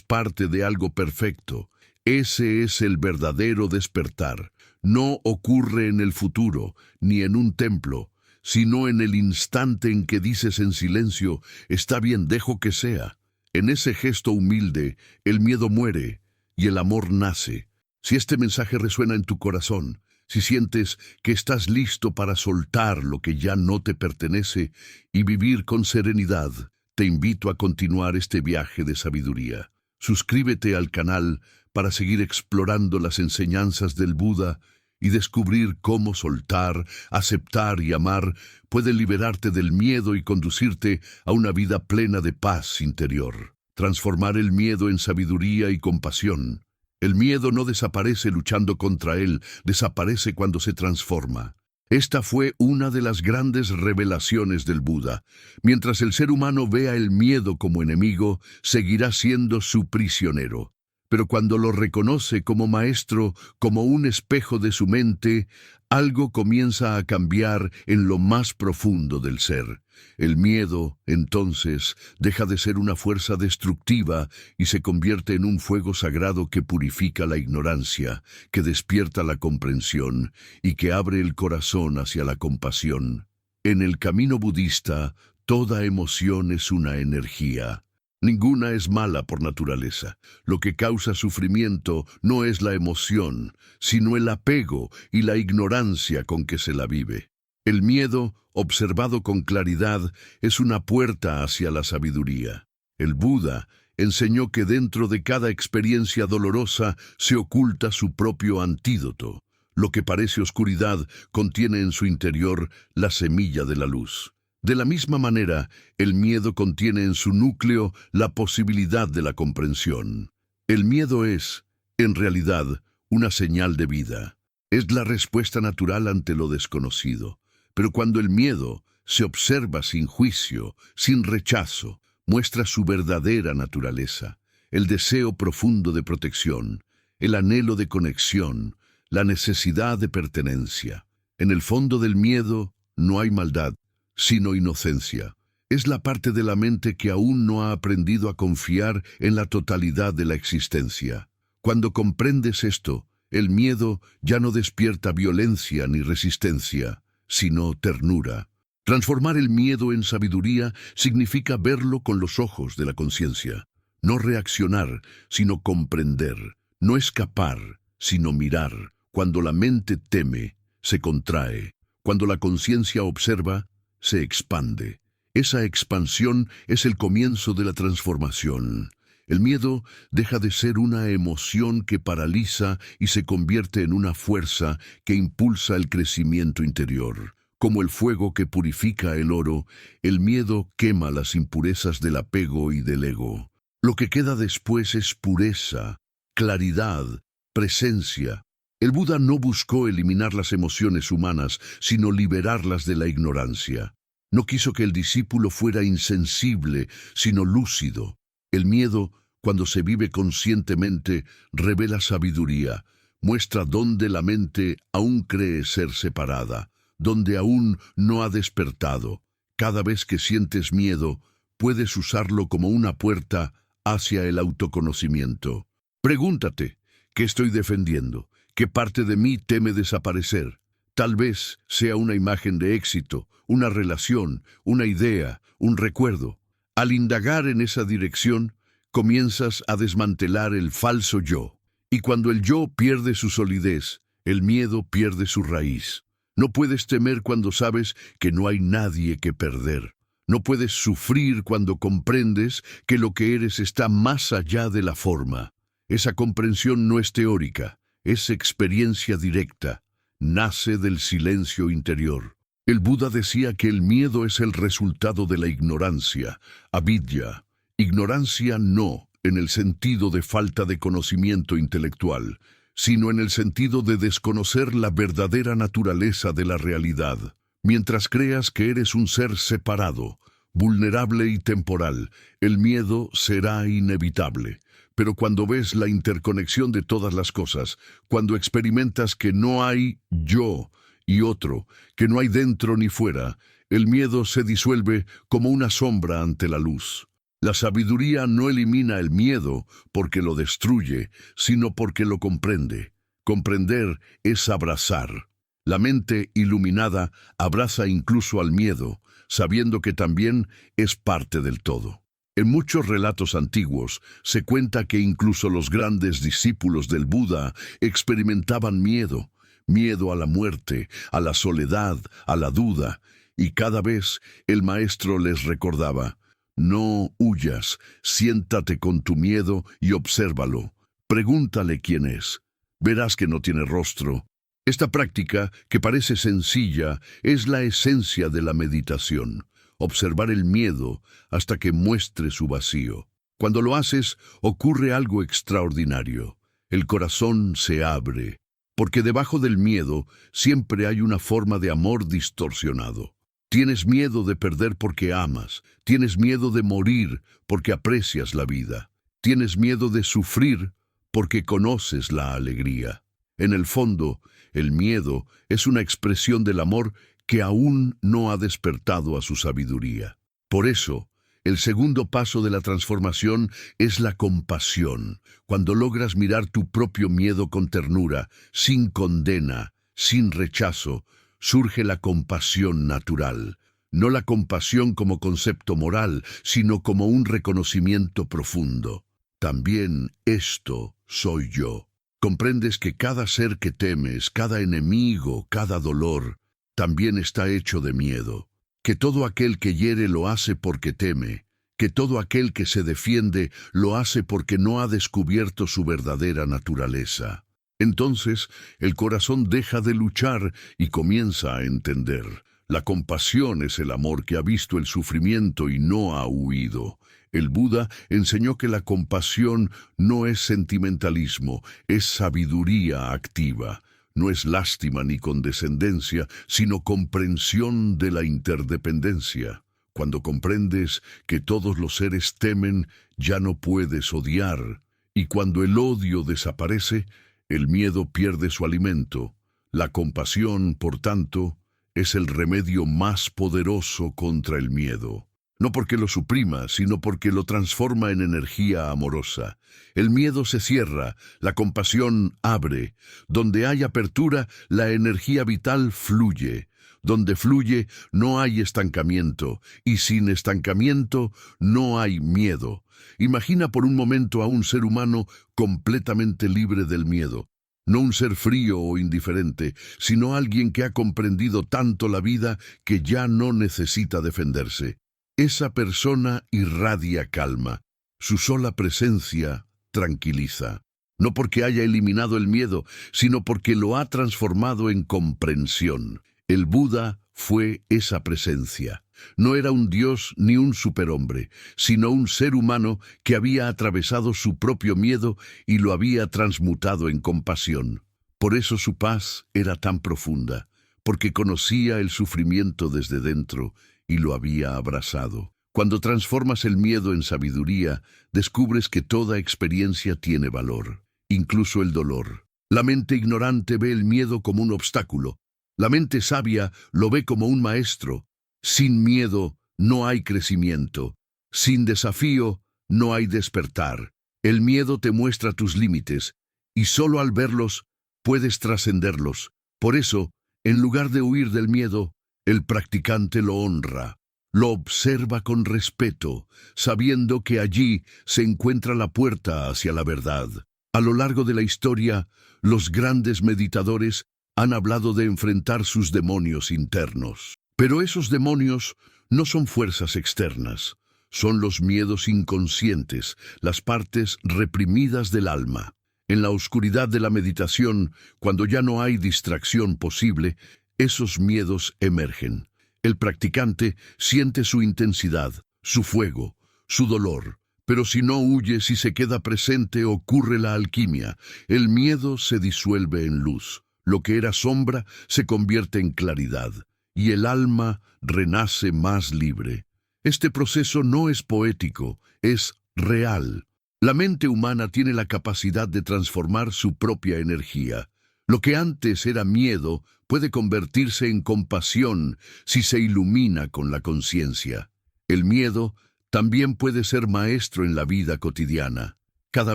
parte de algo perfecto. Ese es el verdadero despertar. No ocurre en el futuro, ni en un templo, sino en el instante en que dices en silencio, está bien, dejo que sea. En ese gesto humilde, el miedo muere y el amor nace. Si este mensaje resuena en tu corazón, si sientes que estás listo para soltar lo que ya no te pertenece y vivir con serenidad, te invito a continuar este viaje de sabiduría. Suscríbete al canal para seguir explorando las enseñanzas del Buda y descubrir cómo soltar, aceptar y amar puede liberarte del miedo y conducirte a una vida plena de paz interior. Transformar el miedo en sabiduría y compasión. El miedo no desaparece luchando contra él, desaparece cuando se transforma. Esta fue una de las grandes revelaciones del Buda. Mientras el ser humano vea el miedo como enemigo, seguirá siendo su prisionero. Pero cuando lo reconoce como maestro, como un espejo de su mente, algo comienza a cambiar en lo más profundo del ser. El miedo, entonces, deja de ser una fuerza destructiva y se convierte en un fuego sagrado que purifica la ignorancia, que despierta la comprensión y que abre el corazón hacia la compasión. En el camino budista, toda emoción es una energía. Ninguna es mala por naturaleza. Lo que causa sufrimiento no es la emoción, sino el apego y la ignorancia con que se la vive. El miedo, observado con claridad, es una puerta hacia la sabiduría. El Buda enseñó que dentro de cada experiencia dolorosa se oculta su propio antídoto. Lo que parece oscuridad contiene en su interior la semilla de la luz. De la misma manera, el miedo contiene en su núcleo la posibilidad de la comprensión. El miedo es, en realidad, una señal de vida. Es la respuesta natural ante lo desconocido. Pero cuando el miedo se observa sin juicio, sin rechazo, muestra su verdadera naturaleza, el deseo profundo de protección, el anhelo de conexión, la necesidad de pertenencia. En el fondo del miedo no hay maldad, sino inocencia. Es la parte de la mente que aún no ha aprendido a confiar en la totalidad de la existencia. Cuando comprendes esto, el miedo ya no despierta violencia ni resistencia, sino ternura. Transformar el miedo en sabiduría significa verlo con los ojos de la conciencia. No reaccionar, sino comprender. No escapar, sino mirar. Cuando la mente teme, se contrae. Cuando la conciencia observa, se expande. Esa expansión es el comienzo de la transformación. El miedo deja de ser una emoción que paraliza y se convierte en una fuerza que impulsa el crecimiento interior. Como el fuego que purifica el oro, el miedo quema las impurezas del apego y del ego. Lo que queda después es pureza, claridad, presencia. El Buda no buscó eliminar las emociones humanas, sino liberarlas de la ignorancia. No quiso que el discípulo fuera insensible, sino lúcido. El miedo, cuando se vive conscientemente, revela sabiduría, muestra dónde la mente aún cree ser separada, donde aún no ha despertado. Cada vez que sientes miedo, puedes usarlo como una puerta hacia el autoconocimiento. Pregúntate, ¿qué estoy defendiendo? ¿Qué parte de mí teme desaparecer? Tal vez sea una imagen de éxito, una relación, una idea, un recuerdo. Al indagar en esa dirección, comienzas a desmantelar el falso yo. Y cuando el yo pierde su solidez, el miedo pierde su raíz. No puedes temer cuando sabes que no hay nadie que perder. No puedes sufrir cuando comprendes que lo que eres está más allá de la forma. Esa comprensión no es teórica, es experiencia directa. Nace del silencio interior. El Buda decía que el miedo es el resultado de la ignorancia, avidya. Ignorancia no en el sentido de falta de conocimiento intelectual, sino en el sentido de desconocer la verdadera naturaleza de la realidad. Mientras creas que eres un ser separado, vulnerable y temporal, el miedo será inevitable. Pero cuando ves la interconexión de todas las cosas, cuando experimentas que no hay yo y otro, que no hay dentro ni fuera, el miedo se disuelve como una sombra ante la luz. La sabiduría no elimina el miedo porque lo destruye, sino porque lo comprende. Comprender es abrazar. La mente iluminada abraza incluso al miedo, sabiendo que también es parte del todo. En muchos relatos antiguos se cuenta que incluso los grandes discípulos del Buda experimentaban miedo, miedo a la muerte, a la soledad, a la duda, y cada vez el maestro les recordaba: no huyas, siéntate con tu miedo y obsérvalo. Pregúntale quién es. Verás que no tiene rostro. Esta práctica, que parece sencilla, es la esencia de la meditación. Observar el miedo hasta que muestre su vacío. Cuando lo haces, ocurre algo extraordinario. El corazón se abre, porque debajo del miedo siempre hay una forma de amor distorsionado. Tienes miedo de perder porque amas. Tienes miedo de morir porque aprecias la vida. Tienes miedo de sufrir porque conoces la alegría. En el fondo, el miedo es una expresión del amor que aún no ha despertado a su sabiduría. Por eso, el segundo paso de la transformación es la compasión. Cuando logras mirar tu propio miedo con ternura, sin condena, sin rechazo, surge la compasión natural. No la compasión como concepto moral, sino como un reconocimiento profundo. También esto soy yo. Comprendes que cada ser que temes, cada enemigo, cada dolor, también está hecho de miedo. Que todo aquel que hiere lo hace porque teme. Que todo aquel que se defiende lo hace porque no ha descubierto su verdadera naturaleza. Entonces, el corazón deja de luchar y comienza a entender. La compasión es el amor que ha visto el sufrimiento y no ha huido. El Buda enseñó que la compasión no es sentimentalismo, es sabiduría activa. No es lástima ni condescendencia, sino comprensión de la interdependencia. Cuando comprendes que todos los seres temen, ya no puedes odiar. Y cuando el odio desaparece, el miedo pierde su alimento. La compasión, por tanto, es el remedio más poderoso contra el miedo. No porque lo suprima, sino porque lo transforma en energía amorosa. El miedo se cierra, la compasión abre. Donde hay apertura, la energía vital fluye. Donde fluye, no hay estancamiento, y sin estancamiento, no hay miedo. Imagina por un momento a un ser humano completamente libre del miedo. No un ser frío o indiferente, sino alguien que ha comprendido tanto la vida que ya no necesita defenderse. Esa persona irradia calma. Su sola presencia tranquiliza. No porque haya eliminado el miedo, sino porque lo ha transformado en comprensión. El Buda fue esa presencia. No era un dios ni un superhombre, sino un ser humano que había atravesado su propio miedo y lo había transmutado en compasión. Por eso su paz era tan profunda, porque conocía el sufrimiento desde dentro y lo había abrazado. Cuando transformas el miedo en sabiduría, descubres que toda experiencia tiene valor, incluso el dolor. La mente ignorante ve el miedo como un obstáculo. La mente sabia lo ve como un maestro. Sin miedo no hay crecimiento. Sin desafío no hay despertar. El miedo te muestra tus límites, y solo al verlos puedes trascenderlos. Por eso, en lugar de huir del miedo, el practicante lo honra. Lo observa con respeto, sabiendo que allí se encuentra la puerta hacia la verdad. A lo largo de la historia, los grandes meditadores han hablado de enfrentar sus demonios internos. Pero esos demonios no son fuerzas externas, son los miedos inconscientes, las partes reprimidas del alma. En la oscuridad de la meditación, cuando ya no hay distracción posible, esos miedos emergen. El practicante siente su intensidad, su fuego, su dolor. Pero si no huye, si se queda presente, ocurre la alquimia. El miedo se disuelve en luz. Lo que era sombra se convierte en claridad. Y el alma renace más libre. Este proceso no es poético, es real. La mente humana tiene la capacidad de transformar su propia energía. Lo que antes era miedo puede convertirse en compasión si se ilumina con la conciencia. El miedo también puede ser maestro en la vida cotidiana. Cada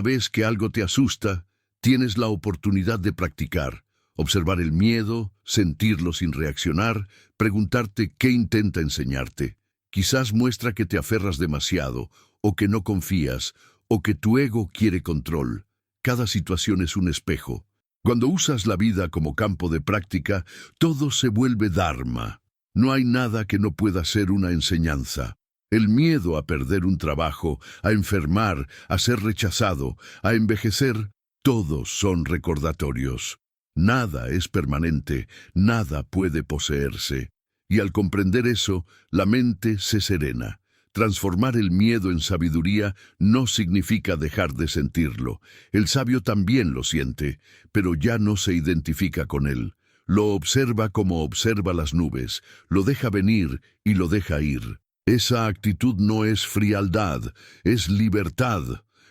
vez que algo te asusta, tienes la oportunidad de practicar, observar el miedo, sentirlo sin reaccionar, preguntarte qué intenta enseñarte. Quizás muestra que te aferras demasiado, o que no confías, o que tu ego quiere control. Cada situación es un espejo. Cuando usas la vida como campo de práctica, todo se vuelve dharma. No hay nada que no pueda ser una enseñanza. El miedo a perder un trabajo, a enfermar, a ser rechazado, a envejecer, todos son recordatorios. Nada es permanente, nada puede poseerse. Y al comprender eso, la mente se serena. Transformar el miedo en sabiduría no significa dejar de sentirlo. El sabio también lo siente, pero ya no se identifica con él. Lo observa como observa las nubes, lo deja venir y lo deja ir. Esa actitud no es frialdad, es libertad.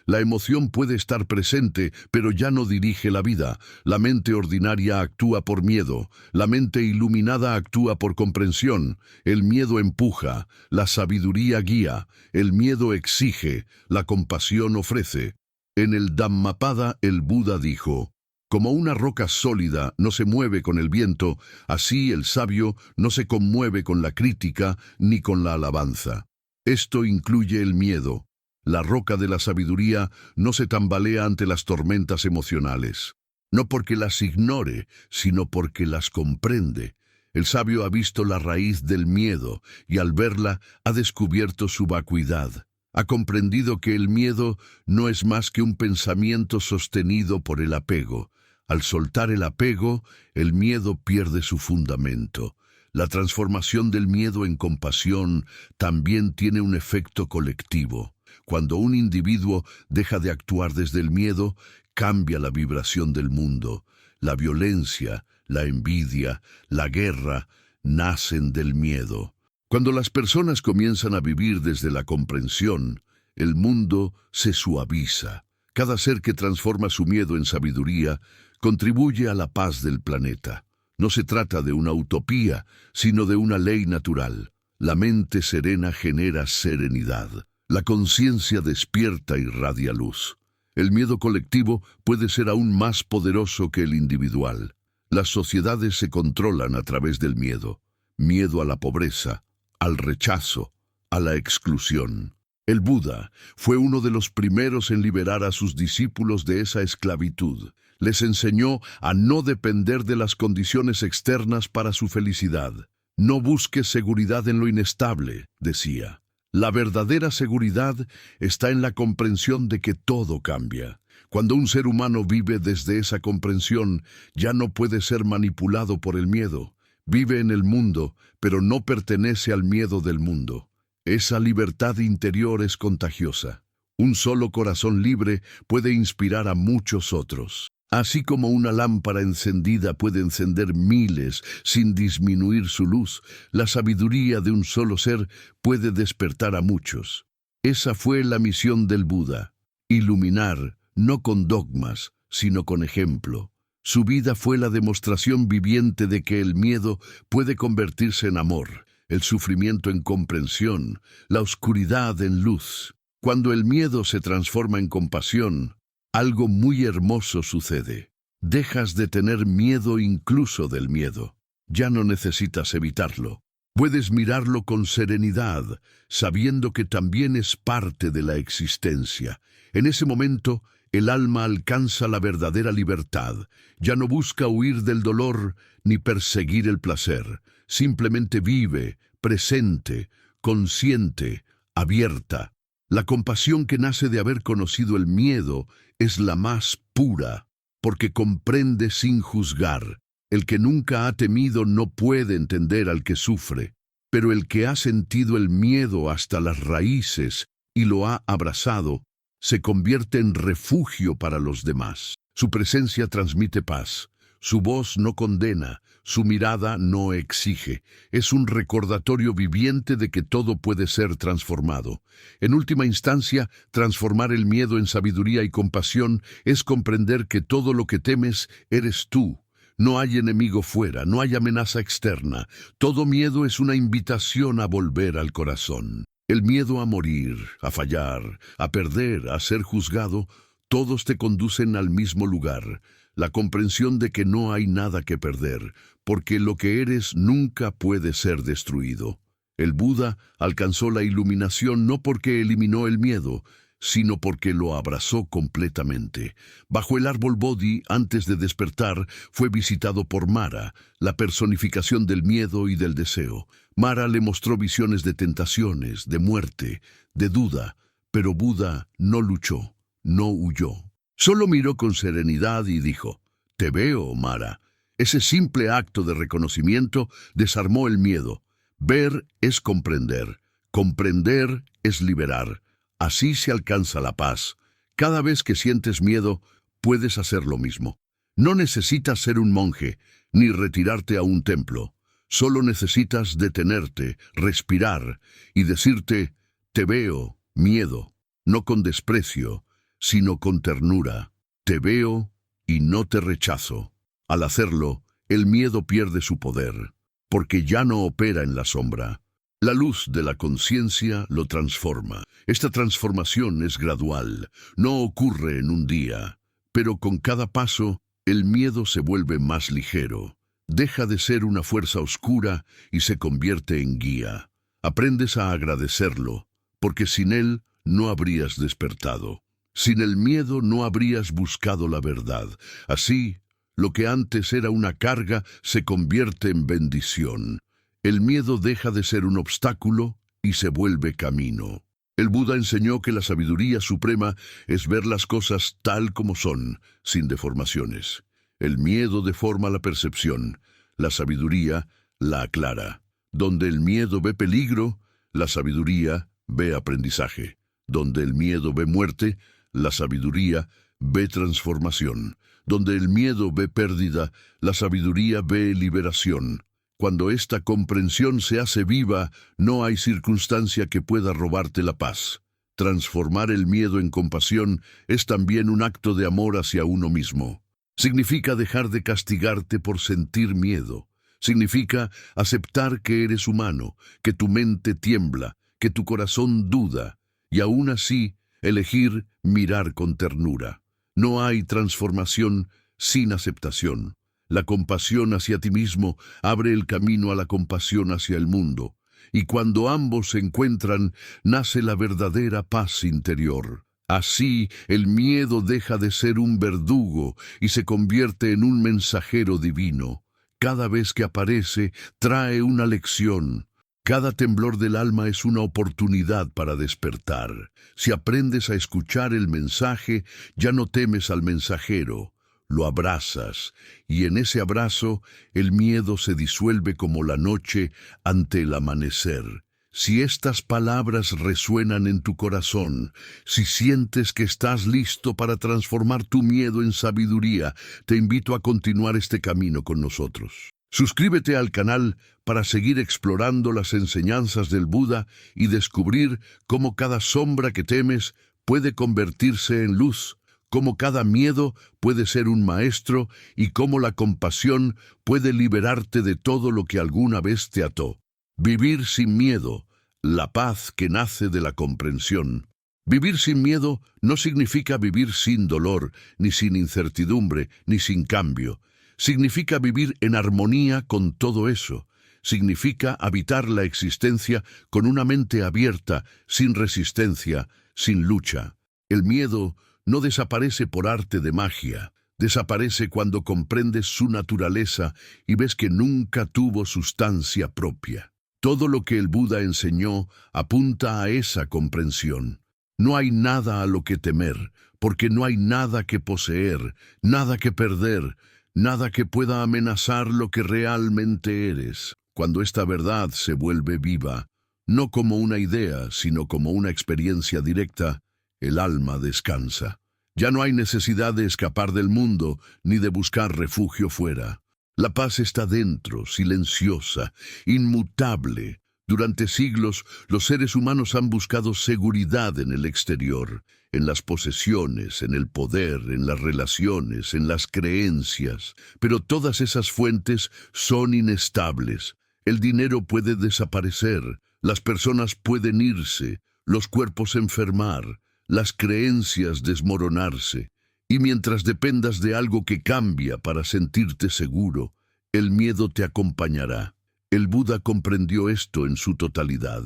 La emoción puede estar presente, pero ya no dirige la vida. La mente ordinaria actúa por miedo. La mente iluminada actúa por comprensión. El miedo empuja, la sabiduría guía. El miedo exige, la compasión ofrece. En el Dhammapada el Buda dijo: como una roca sólida no se mueve con el viento, así el sabio no se conmueve con la crítica ni con la alabanza. Esto incluye el miedo. La roca de la sabiduría no se tambalea ante las tormentas emocionales. No porque las ignore, sino porque las comprende. El sabio ha visto la raíz del miedo y al verla ha descubierto su vacuidad. Ha comprendido que el miedo no es más que un pensamiento sostenido por el apego. Al soltar el apego, el miedo pierde su fundamento. La transformación del miedo en compasión también tiene un efecto colectivo. Cuando un individuo deja de actuar desde el miedo, cambia la vibración del mundo. La violencia, la envidia, la guerra, nacen del miedo. Cuando las personas comienzan a vivir desde la comprensión, el mundo se suaviza. Cada ser que transforma su miedo en sabiduría contribuye a la paz del planeta. No se trata de una utopía, sino de una ley natural. La mente serena genera serenidad. La conciencia despierta y irradia luz. El miedo colectivo puede ser aún más poderoso que el individual. Las sociedades se controlan a través del miedo. Miedo a la pobreza, al rechazo, a la exclusión. El Buda fue uno de los primeros en liberar a sus discípulos de esa esclavitud. Les enseñó a no depender de las condiciones externas para su felicidad. No busques seguridad en lo inestable, decía. La verdadera seguridad está en la comprensión de que todo cambia. Cuando un ser humano vive desde esa comprensión, ya no puede ser manipulado por el miedo. Vive en el mundo, pero no pertenece al miedo del mundo. Esa libertad interior es contagiosa. Un solo corazón libre puede inspirar a muchos otros. Así como una lámpara encendida puede encender miles sin disminuir su luz, la sabiduría de un solo ser puede despertar a muchos. Esa fue la misión del Buda: iluminar, no con dogmas, sino con ejemplo. Su vida fue la demostración viviente de que el miedo puede convertirse en amor, el sufrimiento en comprensión, la oscuridad en luz. Cuando el miedo se transforma en compasión, algo muy hermoso sucede. Dejas de tener miedo incluso del miedo. Ya no necesitas evitarlo. Puedes mirarlo con serenidad, sabiendo que también es parte de la existencia. En ese momento, el alma alcanza la verdadera libertad. Ya no busca huir del dolor ni perseguir el placer. Simplemente vive, presente, consciente, abierta. La compasión que nace de haber conocido el miedo es la más pura, porque comprende sin juzgar. El que nunca ha temido no puede entender al que sufre, pero el que ha sentido el miedo hasta las raíces y lo ha abrazado, se convierte en refugio para los demás. Su presencia transmite paz, su voz no condena, su mirada no exige. Es un recordatorio viviente de que todo puede ser transformado. En última instancia, transformar el miedo en sabiduría y compasión es comprender que todo lo que temes eres tú. No hay enemigo fuera, no hay amenaza externa. Todo miedo es una invitación a volver al corazón. El miedo a morir, a fallar, a perder, a ser juzgado, todos te conducen al mismo lugar. La comprensión de que no hay nada que perder, porque lo que eres nunca puede ser destruido. El Buda alcanzó la iluminación no porque eliminó el miedo, sino porque lo abrazó completamente. Bajo el árbol Bodhi, antes de despertar, fue visitado por Mara, la personificación del miedo y del deseo. Mara le mostró visiones de tentaciones, de muerte, de duda, pero Buda no luchó, no huyó. Solo miró con serenidad y dijo: «Te veo, Mara». Ese simple acto de reconocimiento desarmó el miedo. Ver es comprender. Comprender es liberar. Así se alcanza la paz. Cada vez que sientes miedo, puedes hacer lo mismo. No necesitas ser un monje, ni retirarte a un templo. Solo necesitas detenerte, respirar y decirte: «Te veo, miedo», no con desprecio, sino con ternura. Te veo y no te rechazo. Al hacerlo, el miedo pierde su poder, porque ya no opera en la sombra. La luz de la conciencia lo transforma. Esta transformación es gradual, no ocurre en un día, pero con cada paso, el miedo se vuelve más ligero. Deja de ser una fuerza oscura y se convierte en guía. Aprendes a agradecerlo, porque sin él no habrías despertado. Sin el miedo no habrías buscado la verdad. Así, lo que antes era una carga se convierte en bendición. El miedo deja de ser un obstáculo y se vuelve camino. El Buda enseñó que la sabiduría suprema es ver las cosas tal como son, sin deformaciones. El miedo deforma la percepción, la sabiduría la aclara. Donde el miedo ve peligro, la sabiduría ve aprendizaje. Donde el miedo ve muerte, la sabiduría ve transformación. Donde el miedo ve pérdida, la sabiduría ve liberación. Cuando esta comprensión se hace viva, no hay circunstancia que pueda robarte la paz. Transformar el miedo en compasión es también un acto de amor hacia uno mismo. Significa dejar de castigarte por sentir miedo. Significa aceptar que eres humano, que tu mente tiembla, que tu corazón duda, y aún así elegir mirar con ternura. No hay transformación sin aceptación. La compasión hacia ti mismo abre el camino a la compasión hacia el mundo, y cuando ambos se encuentran, nace la verdadera paz interior. Así, el miedo deja de ser un verdugo y se convierte en un mensajero divino. Cada vez que aparece, trae una lección. Cada temblor del alma es una oportunidad para despertar. Si aprendes a escuchar el mensaje, ya no temes al mensajero, lo abrazas, y en ese abrazo el miedo se disuelve como la noche ante el amanecer. Si estas palabras resuenan en tu corazón, si sientes que estás listo para transformar tu miedo en sabiduría, te invito a continuar este camino con nosotros. Suscríbete al canal para seguir explorando las enseñanzas del Buda y descubrir cómo cada sombra que temes puede convertirse en luz, cómo cada miedo puede ser un maestro y cómo la compasión puede liberarte de todo lo que alguna vez te ató. Vivir sin miedo, la paz que nace de la comprensión. Vivir sin miedo no significa vivir sin dolor, ni sin incertidumbre, ni sin cambio. Significa vivir en armonía con todo eso. Significa habitar la existencia con una mente abierta, sin resistencia, sin lucha. El miedo no desaparece por arte de magia. Desaparece cuando comprendes su naturaleza y ves que nunca tuvo sustancia propia. Todo lo que el Buda enseñó apunta a esa comprensión. No hay nada a lo que temer, porque no hay nada que poseer, nada que perder, nada que pueda amenazar lo que realmente eres. Cuando esta verdad se vuelve viva, no como una idea, sino como una experiencia directa, el alma descansa. Ya no hay necesidad de escapar del mundo, ni de buscar refugio fuera. La paz está dentro, silenciosa, inmutable. Durante siglos, los seres humanos han buscado seguridad en el exterior, en las posesiones, en el poder, en las relaciones, en las creencias. Pero todas esas fuentes son inestables. El dinero puede desaparecer, las personas pueden irse, los cuerpos enfermar, las creencias desmoronarse. Y mientras dependas de algo que cambia para sentirte seguro, el miedo te acompañará. El Buda comprendió esto en su totalidad.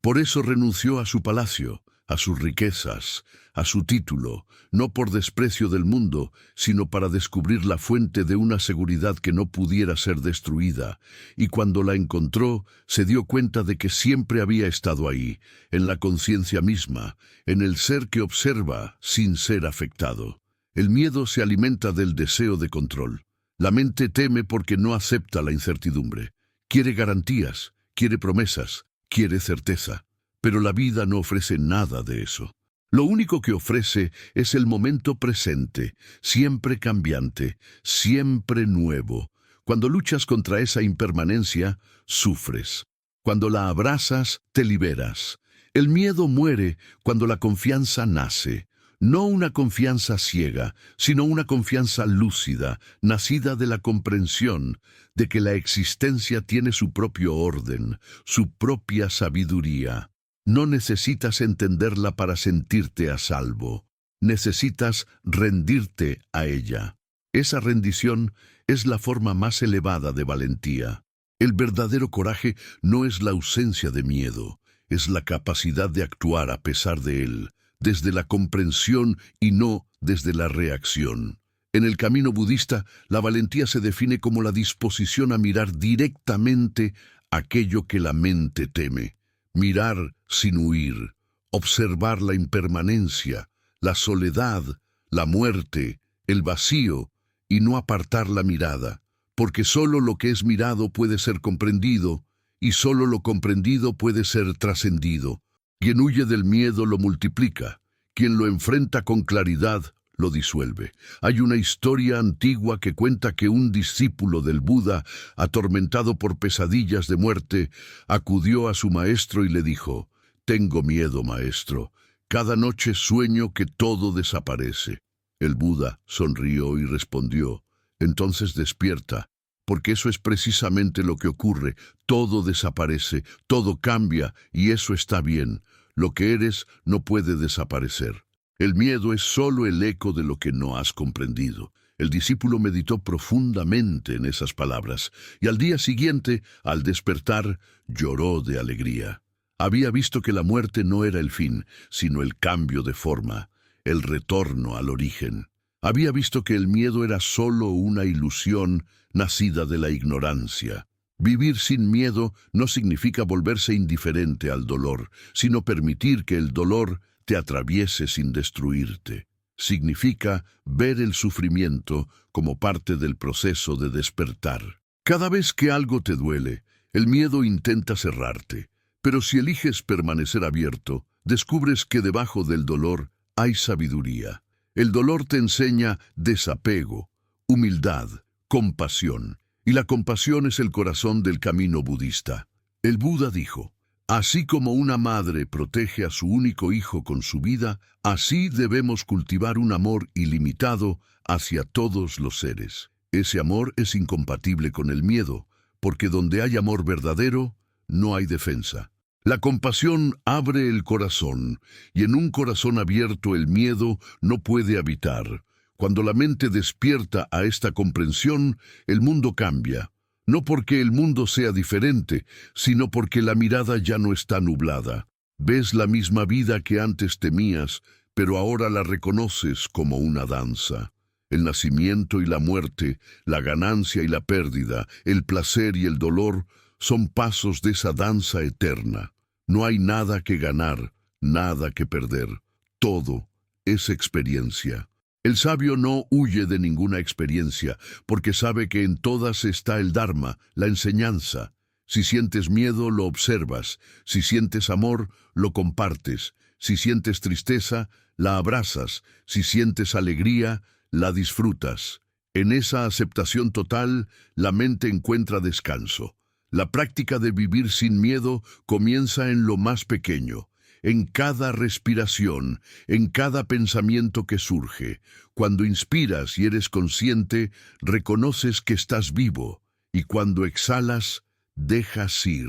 Por eso renunció a su palacio, a sus riquezas, a su título, no por desprecio del mundo, sino para descubrir la fuente de una seguridad que no pudiera ser destruida. Y cuando la encontró, se dio cuenta de que siempre había estado ahí, en la conciencia misma, en el ser que observa sin ser afectado. El miedo se alimenta del deseo de control. La mente teme porque no acepta la incertidumbre. Quiere garantías, quiere promesas, quiere certeza. Pero la vida no ofrece nada de eso. Lo único que ofrece es el momento presente, siempre cambiante, siempre nuevo. Cuando luchas contra esa impermanencia, sufres. Cuando la abrazas, te liberas. El miedo muere cuando la confianza nace. No una confianza ciega, sino una confianza lúcida, nacida de la comprensión de que la existencia tiene su propio orden, su propia sabiduría. No necesitas entenderla para sentirte a salvo. Necesitas rendirte a ella. Esa rendición es la forma más elevada de valentía. El verdadero coraje no es la ausencia de miedo, es la capacidad de actuar a pesar de él, desde la comprensión y no desde la reacción. En el camino budista, la valentía se define como la disposición a mirar directamente aquello que la mente teme. Mirar sin huir, observar la impermanencia, la soledad, la muerte, el vacío, y no apartar la mirada, porque solo lo que es mirado puede ser comprendido, y solo lo comprendido puede ser trascendido. Quien huye del miedo lo multiplica, quien lo enfrenta con claridad lo disuelve. Hay una historia antigua que cuenta que un discípulo del Buda, atormentado por pesadillas de muerte, acudió a su maestro y le dijo: «Tengo miedo, maestro. Cada noche sueño que todo desaparece». El Buda sonrió y respondió: «Entonces despierta, porque eso es precisamente lo que ocurre. Todo desaparece, todo cambia, y eso está bien. Lo que eres no puede desaparecer. El miedo es solo el eco de lo que no has comprendido». El discípulo meditó profundamente en esas palabras, y al día siguiente, al despertar, lloró de alegría. Había visto que la muerte no era el fin, sino el cambio de forma, el retorno al origen. Había visto que el miedo era solo una ilusión nacida de la ignorancia. Vivir sin miedo no significa volverse indiferente al dolor, sino permitir que el dolor te atraviese sin destruirte. Significa ver el sufrimiento como parte del proceso de despertar. Cada vez que algo te duele, el miedo intenta cerrarte, Pero si eliges permanecer abierto, descubres que debajo del dolor hay sabiduría. El dolor te enseña desapego, humildad, compasión. Y la compasión es el corazón del camino budista. El Buda dijo: así como una madre protege a su único hijo con su vida, así debemos cultivar un amor ilimitado hacia todos los seres. Ese amor es incompatible con el miedo, porque donde hay amor verdadero, no hay defensa. La compasión abre el corazón, y en un corazón abierto el miedo no puede habitar. Cuando la mente despierta a esta comprensión, el mundo cambia. No porque el mundo sea diferente, sino porque la mirada ya no está nublada. Ves la misma vida que antes temías, pero ahora la reconoces como una danza. El nacimiento y la muerte, la ganancia y la pérdida, el placer y el dolor, son pasos de esa danza eterna. No hay nada que ganar, nada que perder. Todo es experiencia. El sabio no huye de ninguna experiencia, porque sabe que en todas está el Dharma, la enseñanza. Si sientes miedo, lo observas. Si sientes amor, lo compartes. Si sientes tristeza, la abrazas. Si sientes alegría, la disfrutas. En esa aceptación total, la mente encuentra descanso. La práctica de vivir sin miedo comienza en lo más pequeño, en cada respiración, en cada pensamiento que surge. Cuando inspiras y eres consciente, reconoces que estás vivo, y cuando exhalas, dejas ir.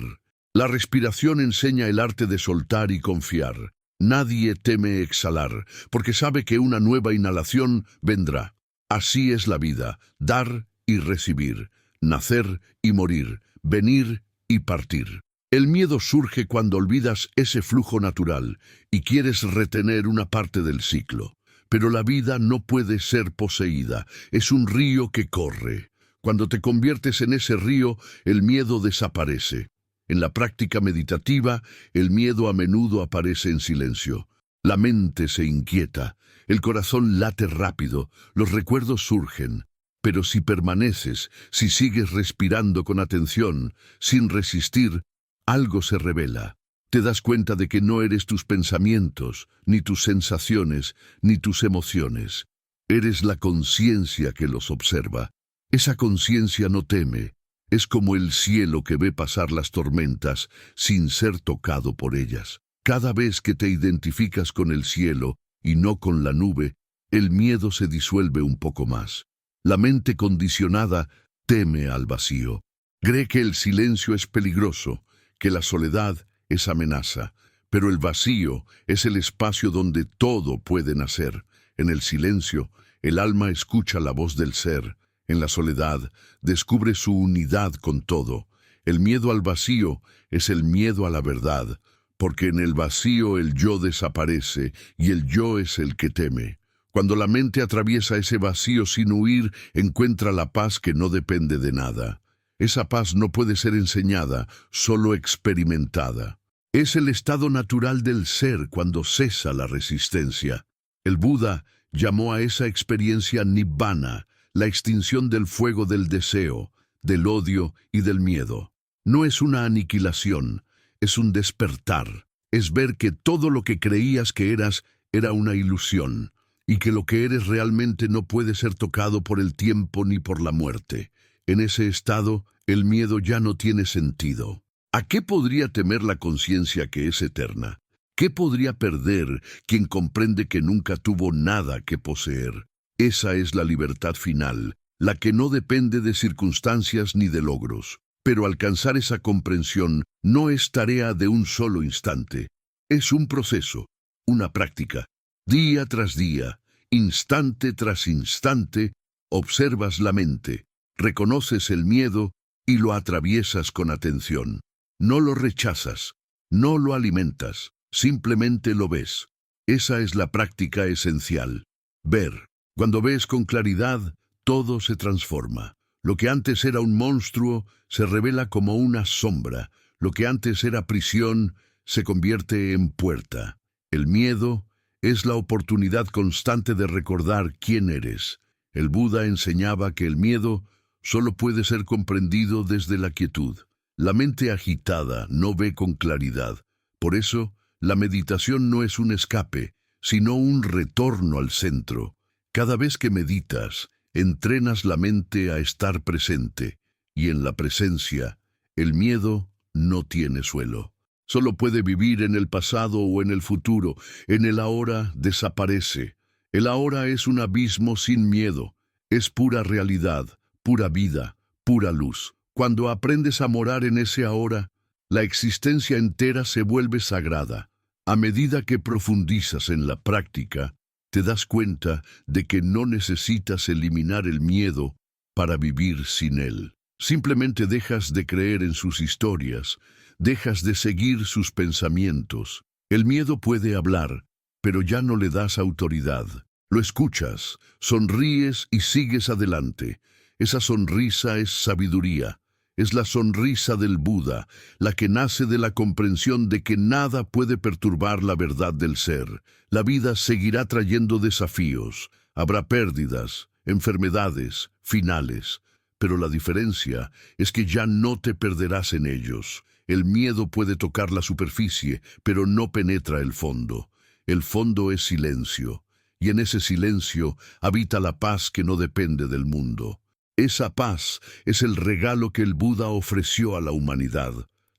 La respiración enseña el arte de soltar y confiar. Nadie teme exhalar, porque sabe que una nueva inhalación vendrá. Así es la vida, dar y recibir, nacer y morir, venir y partir. El miedo surge cuando olvidas ese flujo natural y quieres retener una parte del ciclo. Pero la vida no puede ser poseída, es un río que corre. Cuando te conviertes en ese río, el miedo desaparece. En la práctica meditativa, el miedo a menudo aparece en silencio. La mente se inquieta, el corazón late rápido, los recuerdos surgen. Pero si permaneces, si sigues respirando con atención, sin resistir, algo se revela. Te das cuenta de que no eres tus pensamientos, ni tus sensaciones, ni tus emociones. Eres la conciencia que los observa. Esa conciencia no teme. Es como el cielo que ve pasar las tormentas sin ser tocado por ellas. Cada vez que te identificas con el cielo y no con la nube, el miedo se disuelve un poco más. La mente condicionada teme al vacío. Cree que el silencio es peligroso, que la soledad es amenaza, pero el vacío es el espacio donde todo puede nacer. En el silencio, el alma escucha la voz del ser. En la soledad, descubre su unidad con todo. El miedo al vacío es el miedo a la verdad, porque en el vacío el yo desaparece y el yo es el que teme. Cuando la mente atraviesa ese vacío sin huir, encuentra la paz que no depende de nada. Esa paz no puede ser enseñada, solo experimentada. Es el estado natural del ser cuando cesa la resistencia. El Buda llamó a esa experiencia Nibbana, la extinción del fuego del deseo, del odio y del miedo. No es una aniquilación, es un despertar. Es ver que todo lo que creías que eras era una ilusión, y que lo que eres realmente no puede ser tocado por el tiempo ni por la muerte. En ese estado, el miedo ya no tiene sentido. ¿A qué podría temer la conciencia que es eterna? ¿Qué podría perder quien comprende que nunca tuvo nada que poseer? Esa es la libertad final, la que no depende de circunstancias ni de logros. Pero alcanzar esa comprensión no es tarea de un solo instante. Es un proceso, una práctica. Día tras día, instante tras instante, observas la mente, reconoces el miedo y lo atraviesas con atención. No lo rechazas, no lo alimentas, simplemente lo ves. Esa es la práctica esencial. Ver. Cuando ves con claridad, todo se transforma. Lo que antes era un monstruo se revela como una sombra. Lo que antes era prisión se convierte en puerta. El miedo es la oportunidad constante de recordar quién eres. El Buda enseñaba que el miedo solo puede ser comprendido desde la quietud. La mente agitada no ve con claridad. Por eso, la meditación no es un escape, sino un retorno al centro. Cada vez que meditas, entrenas la mente a estar presente, y en la presencia, el miedo no tiene suelo. Solo puede vivir en el pasado o en el futuro. En el ahora desaparece. El ahora es un abismo sin miedo. Es pura realidad, pura vida, pura luz. Cuando aprendes a morar en ese ahora, la existencia entera se vuelve sagrada. A medida que profundizas en la práctica, te das cuenta de que no necesitas eliminar el miedo para vivir sin él. Simplemente dejas de creer en sus historias, dejas de seguir sus pensamientos. El miedo puede hablar, pero ya no le das autoridad. Lo escuchas, sonríes y sigues adelante. Esa sonrisa es sabiduría. Es la sonrisa del Buda, la que nace de la comprensión de que nada puede perturbar la verdad del ser. La vida seguirá trayendo desafíos. Habrá pérdidas, enfermedades, finales. Pero la diferencia es que ya no te perderás en ellos. El miedo puede tocar la superficie, pero no penetra el fondo. El fondo es silencio, y en ese silencio habita la paz que no depende del mundo. Esa paz es el regalo que el Buda ofreció a la humanidad.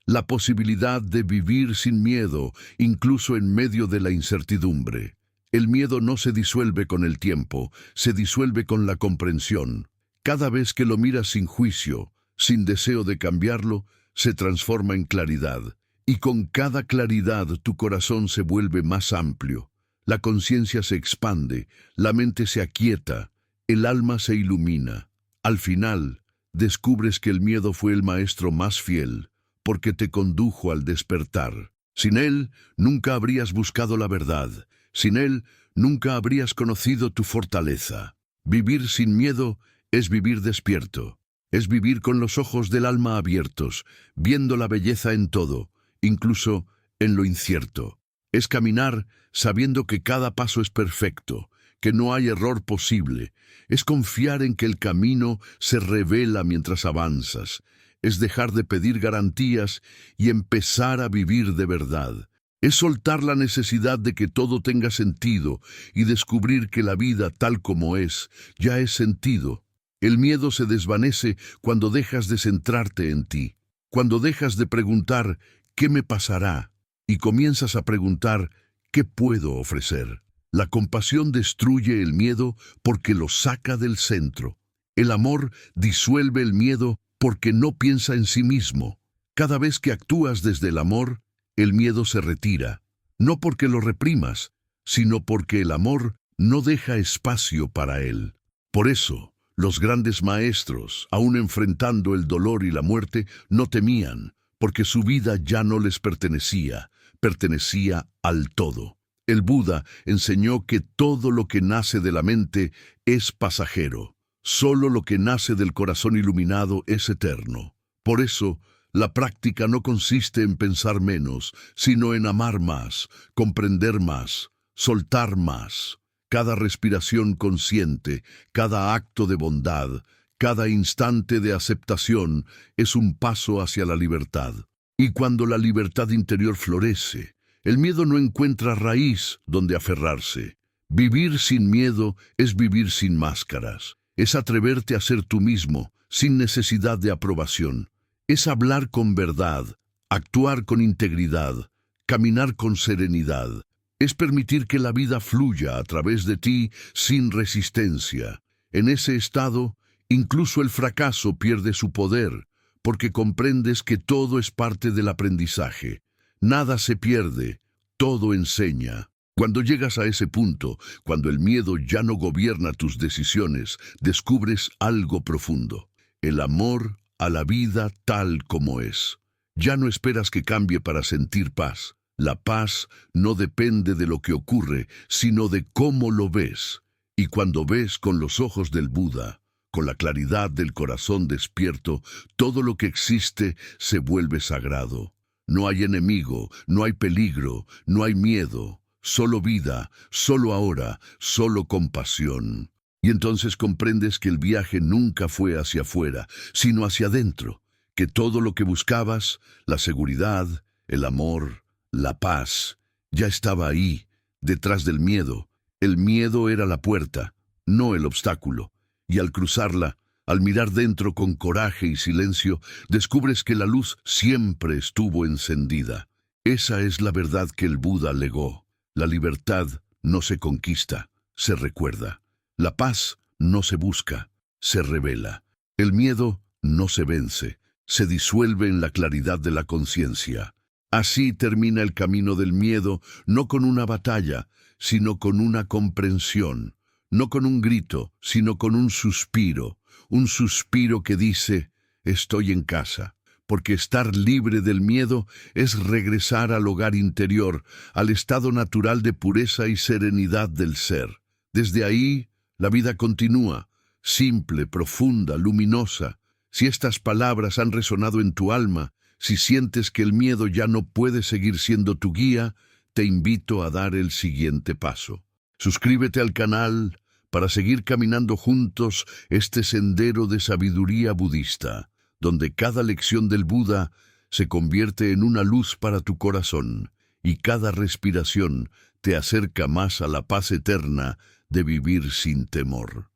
La posibilidad de vivir sin miedo, incluso en medio de la incertidumbre. El miedo no se disuelve con el tiempo, se disuelve con la comprensión. Cada vez que lo miras sin juicio, sin deseo de cambiarlo, se transforma en claridad. Y con cada claridad tu corazón se vuelve más amplio. La conciencia se expande, la mente se aquieta, el alma se ilumina. Al final, descubres que el miedo fue el maestro más fiel, porque te condujo al despertar. Sin él, nunca habrías buscado la verdad. Sin él, nunca habrías conocido tu fortaleza. Vivir sin miedo es vivir despierto. Es vivir con los ojos del alma abiertos, viendo la belleza en todo, incluso en lo incierto. Es caminar sabiendo que cada paso es perfecto, que no hay error posible. Es confiar en que el camino se revela mientras avanzas. Es dejar de pedir garantías y empezar a vivir de verdad. Es soltar la necesidad de que todo tenga sentido y descubrir que la vida tal como es, ya es sentido. El miedo se desvanece cuando dejas de centrarte en ti, cuando dejas de preguntar ¿qué me pasará? Y comienzas a preguntar ¿qué puedo ofrecer? La compasión destruye el miedo porque lo saca del centro. El amor disuelve el miedo porque no piensa en sí mismo. Cada vez que actúas desde el amor, el miedo se retira. No porque lo reprimas, sino porque el amor no deja espacio para él. Por eso, los grandes maestros, aun enfrentando el dolor y la muerte, no temían, porque su vida ya no les pertenecía, pertenecía al todo. El Buda enseñó que todo lo que nace de la mente es pasajero. Solo lo que nace del corazón iluminado es eterno. Por eso, la práctica no consiste en pensar menos, sino en amar más, comprender más, soltar más. Cada respiración consciente, cada acto de bondad, cada instante de aceptación es un paso hacia la libertad. Y cuando la libertad interior florece, el miedo no encuentra raíz donde aferrarse. Vivir sin miedo es vivir sin máscaras. Es atreverte a ser tú mismo, sin necesidad de aprobación. Es hablar con verdad, actuar con integridad, caminar con serenidad. Es permitir que la vida fluya a través de ti sin resistencia. En ese estado, incluso el fracaso pierde su poder, porque comprendes que todo es parte del aprendizaje. Nada se pierde, todo enseña. Cuando llegas a ese punto, cuando el miedo ya no gobierna tus decisiones, descubres algo profundo. El amor a la vida tal como es. Ya no esperas que cambie para sentir paz. La paz no depende de lo que ocurre, sino de cómo lo ves. Y cuando ves con los ojos del Buda, con la claridad del corazón despierto, todo lo que existe se vuelve sagrado. No hay enemigo, no hay peligro, no hay miedo, solo vida, solo ahora, solo compasión. Y entonces comprendes que el viaje nunca fue hacia afuera, sino hacia adentro, que todo lo que buscabas, la seguridad, el amor, la paz, ya estaba ahí, detrás del miedo. El miedo era la puerta, no el obstáculo, y al cruzarla, al mirar dentro con coraje y silencio, descubres que la luz siempre estuvo encendida. Esa es la verdad que el Buda legó. La libertad no se conquista, se recuerda. La paz no se busca, se revela. El miedo no se vence, se disuelve en la claridad de la conciencia. Así termina el camino del miedo, no con una batalla, sino con una comprensión, no con un grito, sino con un suspiro que dice, estoy en casa. Porque estar libre del miedo es regresar al hogar interior, al estado natural de pureza y serenidad del ser. Desde ahí, la vida continúa, simple, profunda, luminosa. Si estas palabras han resonado en tu alma, si sientes que el miedo ya no puede seguir siendo tu guía, te invito a dar el siguiente paso. Suscríbete al canal para seguir caminando juntos este sendero de sabiduría budista, donde cada lección del Buda se convierte en una luz para tu corazón y cada respiración te acerca más a la paz eterna de vivir sin temor.